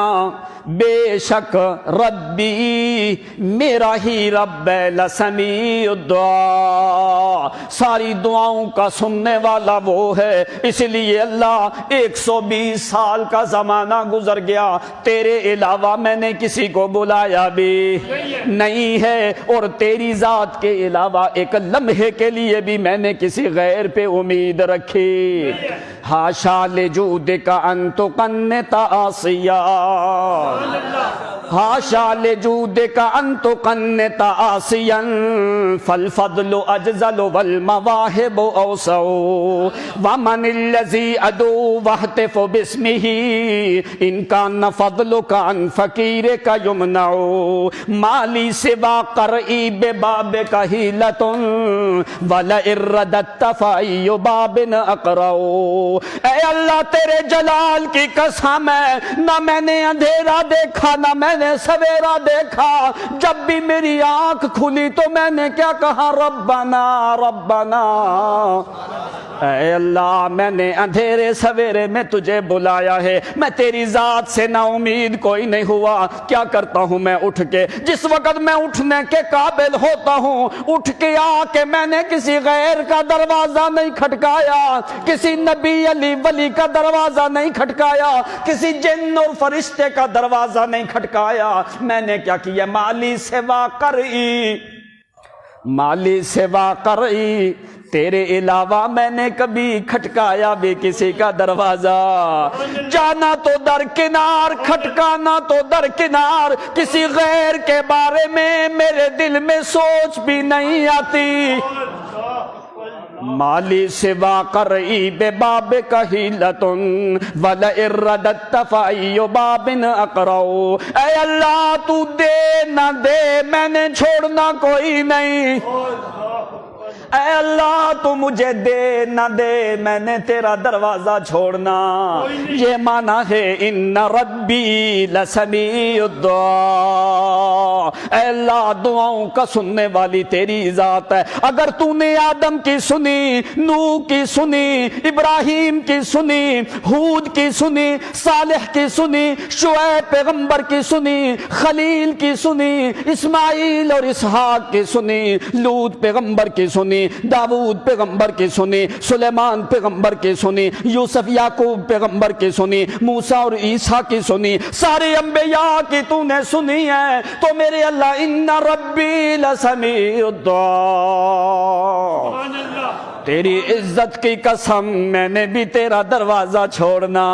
بے شک ربی میرا ہی رب ہے، لسمیع الدعاء ساری دعاؤں کا سننے والا وہ ہے۔ اس لیے اللہ 120 سال کا زمانہ گزر گیا، تیرے علاوہ میں نے کسی کو بلایا بھی نہیں ہے، اور تیری ذات کے علاوہ ایک لمحے کے لیے بھی میں نے کسی غیر پہ امید رکھی۔ حاشا لجودک ان تقنط عاصیا، حاشا لجودک ان تقنط عاصیا، فالفضل اجزل والمواہب اوسع، ومن الذی ادعو واہتف باسمہ ان کان فضلک عن فقیرک یمنع، مالی سوا قرئی ببابک حیلۃ ولئن رددت فأی باب اقرع۔ اے اللہ تیرے جلال کی قسم ہے، نہ میں نے اندھیرا دیکھا نہ میں نے سویرا دیکھا، جب بھی میری آنکھ کھلی تو میں نے کیا کہا؟ ربنا ربنا۔ اے اللہ میں نے اندھیرے سویرے میں تجھے بلایا ہے، میں تیری ذات سے نا امید کوئی نہیں ہوا۔ کیا کرتا ہوں میں اٹھ کے؟ جس وقت میں اٹھنے کے قابل ہوتا ہوں، اٹھ کے آ کے میں نے کسی غیر کا دروازہ نہیں کھٹکایا، کسی نبی علی ولی کا دروازہ نہیں کھٹکایا، کسی جن اور فرشتے کا دروازہ نہیں کھٹکایا۔ میں نے کیا کیا؟ مالی سوا قرئی، مالی سوا قرئی، تیرے علاوہ میں نے کبھی کھٹکایا بھی کسی کا دروازہ؟ جانا تو درکنار، کھٹکانا تو درکنار، کسی غیر کے بارے میں میرے دل میں سوچ بھی نہیں آتی۔ مالی سوا قرئی ببابک حیلۃ ولئن رددت فأی باب اقرع۔ اے اللہ تو دے نہ دے میں نے چھوڑنا کوئی نہیں، اے اللہ تو مجھے دے نہ دے میں نے تیرا دروازہ چھوڑنا۔ یہ معنی ہے ان ربی لسمیع الدعاء، اے اللہ دعاؤں کا سننے والی تیری ذات ہے۔ اگر تو نے آدم کی سنی، نوح کی سنی، ابراہیم کی سنی، ہود کی سنی، صالح کی سنی، شعیب پیغمبر کی سنی، خلیل کی سنی، اسماعیل اور اسحاق کی سنی، لوط پیغمبر کی سنی، داؤد پیغمبر کی سنی، سلیمان پیغمبر کی سنی، یوسف یعقوب پیغمبر کی سنی، موسیٰ اور عیسیٰ کی سنی، سارے انبیاء کی تو نے سنی ہے، تو میرے اللہ ان ربی لسمیع الدعاء، تیری عزت کی قسم میں نے بھی تیرا دروازہ چھوڑنا۔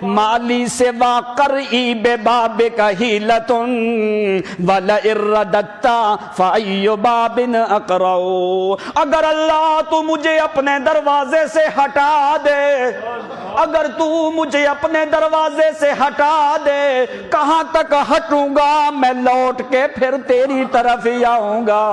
مالی سوا قرئی ببابک حیلۃ ولئن رددت فأی باب اقرع۔ اگر اللہ تو مجھے اپنے دروازے سے ہٹا دے، اگر تو مجھے اپنے دروازے سے ہٹا دے، کہاں تک ہٹوں گا؟ میں لوٹ کے پھر تیری طرف ہی آؤں گا۔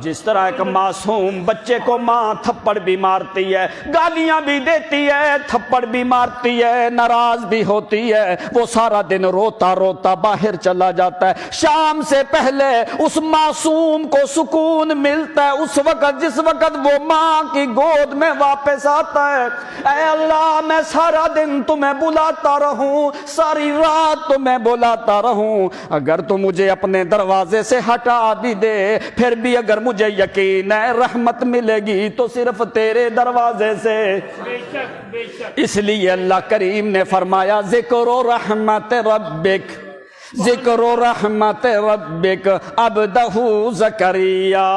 جس طرح ایک معصوم بچے کو ماں تھپڑ بھی مارتی ہے، گالیاں بھی دیتی ہے، تھپڑ بھی مارتی ہے، ناراض بھی ہوتی ہے، وہ سارا دن روتا روتا باہر چلا جاتا ہے، شام سے پہلے اس معصوم کو سکون ملتا ہے اس وقت جس وقت وہ ماں کی گود میں واپس آتا ہے۔ اے اللہ میں سارا دن تمہیں بلاتا رہوں، ساری رات تمہیں بلاتا رہوں، اگر تو مجھے اپنے دروازے سے ہٹا بھی دے، پھر بھی اگر مجھے یقین ہے رحمت ملے گی تو صرف تیرے دروازے سے۔ بے شک بے شک۔ اس لیے اللہ کریم نے فرمایا ذکر و رحمت ربک، ذکر و رحمت ربک عبدہ زکریا،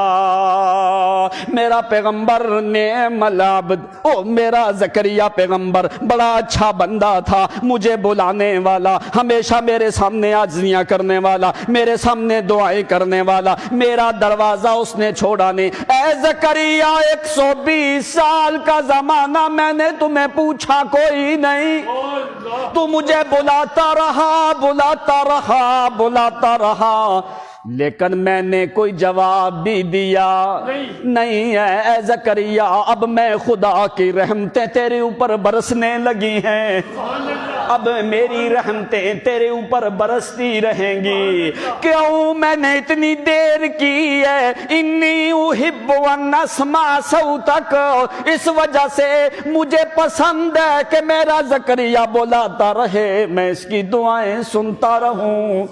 میرا پیغمبر نعم العبد، او میرا زکریا پیغمبر بڑا اچھا بندہ تھا، مجھے بلانے والا، ہمیشہ میرے سامنے عاجزیاں کرنے والا، میرے سامنے دعائیں کرنے والا، میرا دروازہ اس نے چھوڑا نہیں۔ اے زکریا 120 سال کا زمانہ میں نے تمہیں پوچھا کوئی نہیں، تو مجھے بلاتا رہا بلاتا رہا، لیکن میں نے کوئی جواب بھی دیا نہیں ہے۔ اے زکریا اب میں خدا کی رحمتیں تیرے اوپر برسنے لگی ہیں، اب میری رحمتیں تیرے اوپر برستی رہیں گی۔ کیوں میں نے اتنی دیر کی ہے؟ انی احب ان اسمع صوتک، اس وجہ سے مجھے پسند ہے کہ میرا زکریا بلاتا رہے، میں اس کی دعائیں سنتا رہوں۔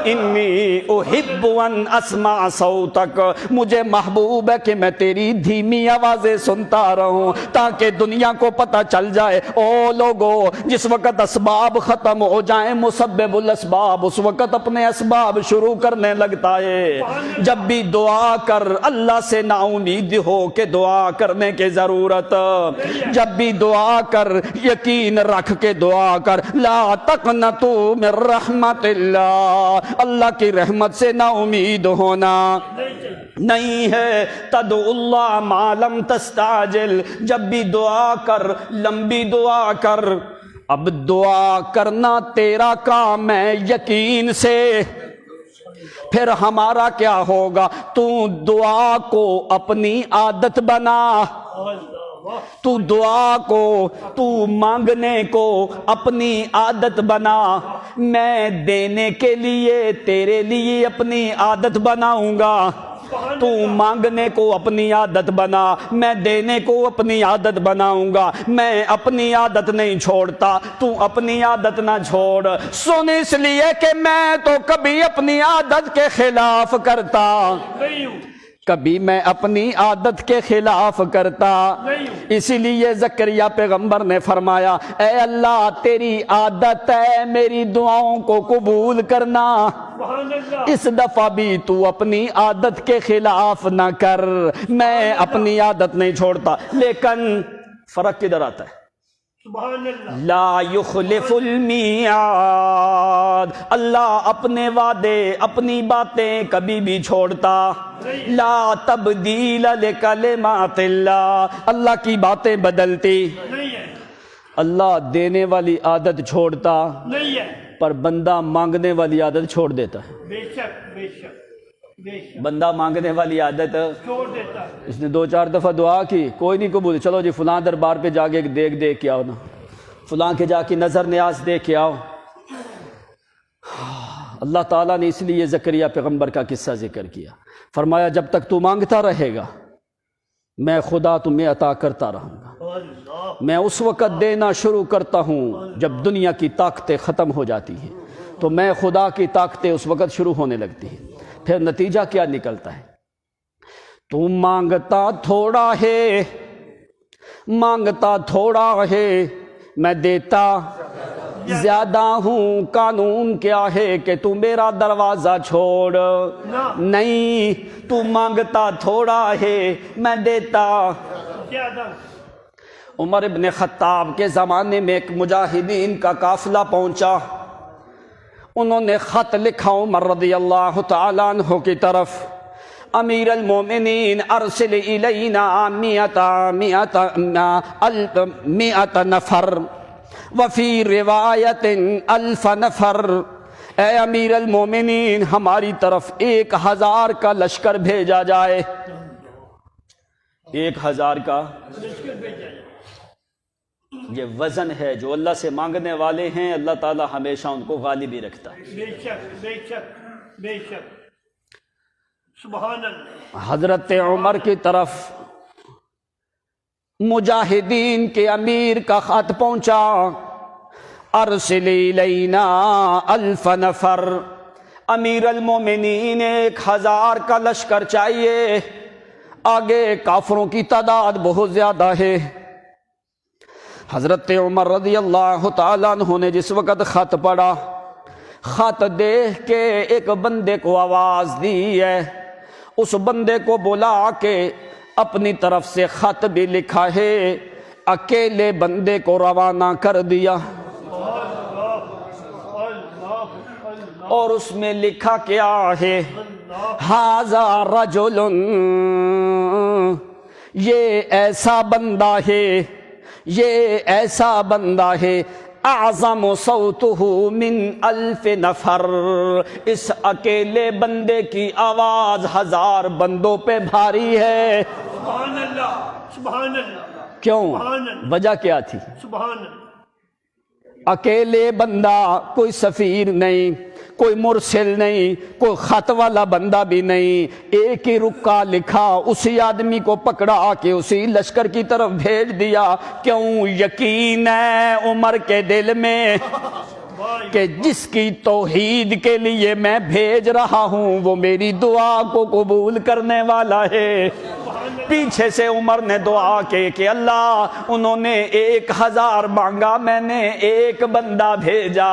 انی احب ان اسمع صوتک، مجھے محبوب ہے کہ میں تیری دھیمی آوازیں سنتا رہوں تاکہ دنیا کو پتہ چل جائے او لوگو جس وقت اسباب ختم ہو جائیں مسبب الاسباب اس وقت اپنے اسباب شروع کرنے لگتا ہے۔ جب بھی دعا کر اللہ سے نا امید ہو کہ دعا کرنے کی ضرورت، جب بھی دعا کر یقین رکھ کے دعا کر، لا تقنطوا من رحمت اللہ، اللہ کی رحمت سے نا امید ہونا نہیں ہے۔ تدعو اللہ ما لم تستعجل، جب بھی دعا کر لمبی دعا کر، اب دعا کرنا تیرا کام ہے یقین سے، پھر ہمارا کیا ہوگا؟ تو دعا کو اپنی عادت بنا، تو دعا کو، تو مانگنے کو اپنی عادت بنا۔ میں دینے کے لیے تیرے لیے اپنی عادت بناؤں گا، تو مانگنے کو اپنی عادت بنا، میں دینے کو اپنی عادت بناؤں گا۔ میں اپنی عادت نہیں چھوڑتا، تو اپنی عادت نہ چھوڑ۔ سن اس لیے کہ میں تو کبھی اپنی عادت کے خلاف کرتا، کبھی میں اپنی عادت کے خلاف کرتا۔ اسی لیے زکریا پیغمبر نے فرمایا اے اللہ تیری عادت ہے میری دعاؤں کو قبول کرنا، اس دفعہ بھی تو اپنی عادت کے خلاف نہ کر۔ میں اپنی عادت نہیں چھوڑتا، لیکن فرق کدھر آتا ہے؟ لا یخلف المیعاد، اللہ اپنے وعدے اپنی باتیں کبھی بھی چھوڑتا۔ لا تبدیل لکلمات اللہ، اللہ کی باتیں بدلتی نہیں ہے۔ اللہ دینے والی عادت چھوڑتا نہیں ہے، پر بندہ مانگنے والی عادت چھوڑ دیتا ہے۔ بے شک بے شک بے شک، بندہ مانگنے والی عادت چھوڑ دیتا ہے۔ اس نے 2-4 دفعہ دعا کی، کوئی نہیں قبول، چلو جی فلاں دربار پہ جا کے دیکھ کے آؤ نا، فلاں کے جا کے نظر نیاز دیکھ کے آؤ۔ اللہ تعالیٰ نے اس لیے زکریا پیغمبر کا قصہ ذکر کیا، فرمایا جب تک تو مانگتا رہے گا میں خدا تمہیں عطا کرتا رہوں گا۔ میں اس وقت دینا شروع کرتا ہوں جب دنیا کی طاقتیں ختم ہو جاتی ہیں، تو میں خدا کی طاقتیں اس وقت شروع ہونے لگتی ہیں۔ پھر نتیجہ کیا نکلتا ہے؟ تو مانگتا تھوڑا ہے، مانگتا تھوڑا ہے میں دیتا زیادہ ہوں، قانون کیا ہے کہ تو میرا دروازہ چھوڑ نہیں، تو مانگتا تھوڑا ہے میں دیتا زیادہ۔ عمر ابن خطاب کے زمانے میں ایک مجاہدین کا قافلہ پہنچا، انہوں نے خط لکھا عمر رضی اللہ تعالیٰ عنہ کی طرف، امیر المومنین ارسل الینا 100 نفر وفی روایت 1000 نفر، اے امیر المومنین ہماری طرف 1000 کا لشکر بھیجا جائے۔ 1000 کا لشکر بھیجا جائے۔ یہ وزن ہے، جو اللہ سے مانگنے والے ہیں اللہ تعالی ہمیشہ ان کو غالب ہی رکھتا ہے۔ بے شک بے شک بے شک، سبحان اللہ۔ حضرت عمر کی طرف مجاہدین کے امیر کا خط پہنچا، ارسلی لینا 1000 نفر، امیر المومنین 1000 کا لشکر چاہیے، آگے کافروں کی تعداد بہت زیادہ ہے۔ حضرت عمر رضی اللہ تعالیٰ عنہ نے جس وقت خط پڑھا، خط دیکھ کے ایک بندے کو آواز دی ہے، اس بندے کو بلا کے اپنی طرف سے خط بھی لکھا ہے، اکیلے بندے کو روانہ کر دیا، اور اس میں لکھا کیا ہے، ھذا رجل، یہ ایسا بندہ ہے، یہ ایسا بندہ ہے، اعظم صوتہ من 1000 نفر، اس اکیلے بندے کی آواز 1000 بندوں پہ بھاری ہے۔ سبحان اللہ سبحان اللہ کیوں؟ سبحان اللہ وجہ کیا تھی؟ سبحان اللہ۔ اکیلے بندہ، کوئی سفیر نہیں، کوئی مرسل نہیں، کوئی خط والا بندہ بھی نہیں، ایک ہی رکا لکھا، اسی آدمی کو پکڑا کے اسی لشکر کی طرف بھیج دیا۔ کیوں؟ یقین ہے عمر کے دل میں کہ جس کی توحید کے لیے میں بھیج رہا ہوں وہ میری دعا کو قبول کرنے والا ہے۔ پیچھے سے عمر نے دعا کی کہ اللہ، انہوں نے 1000 مانگا، میں نے ایک بندہ بھیجا،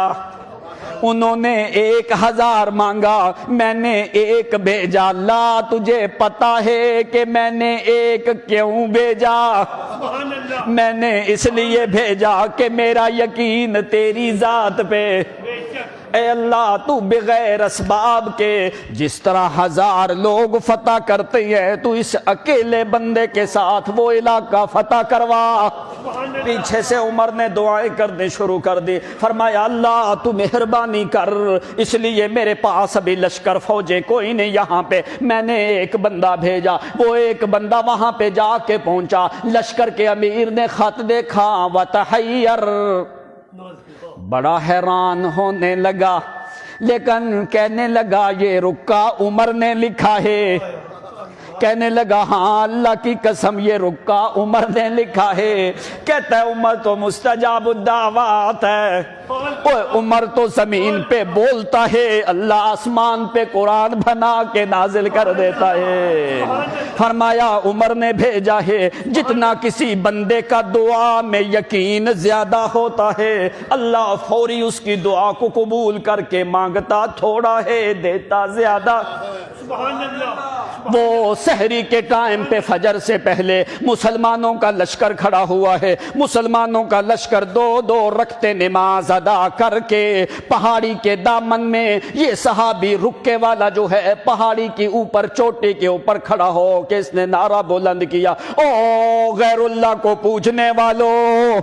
انہوں نے 1000 مانگا، میں نے ایک بھیجا، اللہ تجھے پتا ہے کہ میں نے ایک کیوں بھیجا؟ سبحان اللہ۔ میں نے اس لیے بھیجا کہ میرا یقین تیری ذات پہ، بے شک اے اللہ تو بغیر اسباب کے جس طرح 1000 لوگ فتح کرتے ہیں تو اس اکیلے بندے کے ساتھ وہ علاقہ فتح کروا۔ سبحان اللہ۔ پیچھے سے عمر نے دعائیں کرنے شروع کر دی، فرمایا اللہ تو مہربانی کر، اس لیے میرے پاس ابھی لشکر فوجیں کوئی نہیں یہاں پہ، میں نے ایک بندہ بھیجا، وہ ایک بندہ وہاں پہ جا کے پہنچا، لشکر کے امیر نے خط دیکھا، وتحیر، بڑا حیران ہونے لگا، لیکن کہنے لگا یہ رکا عمر نے لکھا ہے، کہنے لگا ہاں اللہ کی قسم یہ رکا عمر نے لکھا ہے۔ کہتا ہے عمر تو مستجاب الدعوات ہے، اوہ عمر تو زمین پہ بولتا ہے، اللہ آسمان پہ قرآن بنا کے نازل کر دیتا ہے۔ فرمایا عمر نے بھیجا ہے، جتنا کسی بندے کا دعا میں یقین زیادہ ہوتا ہے اللہ فوری اس کی دعا کو قبول کر کے مانگتا تھوڑا ہے دیتا زیادہ۔ سبحان اللہ۔ وہ سحری کے ٹائم پہ فجر سے پہلے مسلمانوں کا لشکر کھڑا ہوا ہے، مسلمانوں کا لشکر 2 رکعتیں نماز ادا کر کے پہاڑی کے دامن میں، یہ صحابی رکے والا جو ہے پہاڑی کے اوپر چوٹی کے اوپر کھڑا ہو کہ اس نے نعرہ بلند کیا، او غیر اللہ کو پوجنے والوں،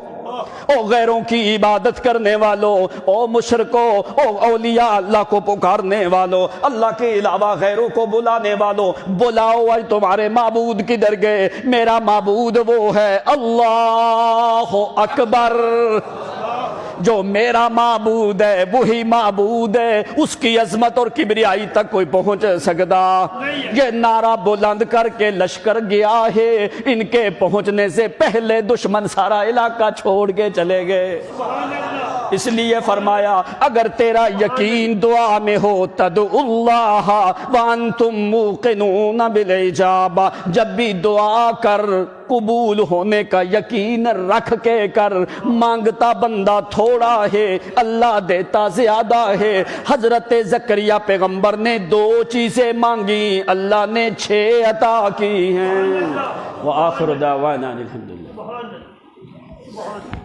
او غیروں کی عبادت کرنے والوں، او مشرکوں، او اولیاء اللہ کو پکارنے والوں، اللہ کے علاوہ غیروں کو بلانے والوں، بلاؤ آج تمہارے معبود کدھر گئے؟ میرا معبود وہ ہے اللہ اکبر، جو میرا معبود ہے وہی معبود ہے، اس کی عظمت اور کبریائی تک کوئی پہنچ سکتا؟ یہ نعرہ بلند کر کے لشکر گیا ہے، ان کے پہنچنے سے پہلے دشمن سارا علاقہ چھوڑ کے چلے گئے۔ اس لیے فرمایا اگر تیرا یقین دعا میں ہو تدعو اللہ وانتم موقنون بالاجابہ، جب بھی دعا کر قبول ہونے کا یقین رکھ کے کر، مانگتا بندہ تھوڑا ہے اللہ دیتا زیادہ ہے۔ حضرت زکریا پیغمبر نے 2 چیزیں مانگی، اللہ نے 6 عطا کی ہیں۔ وآخر دعوانا الحمدللہ۔ سبحان اللہ۔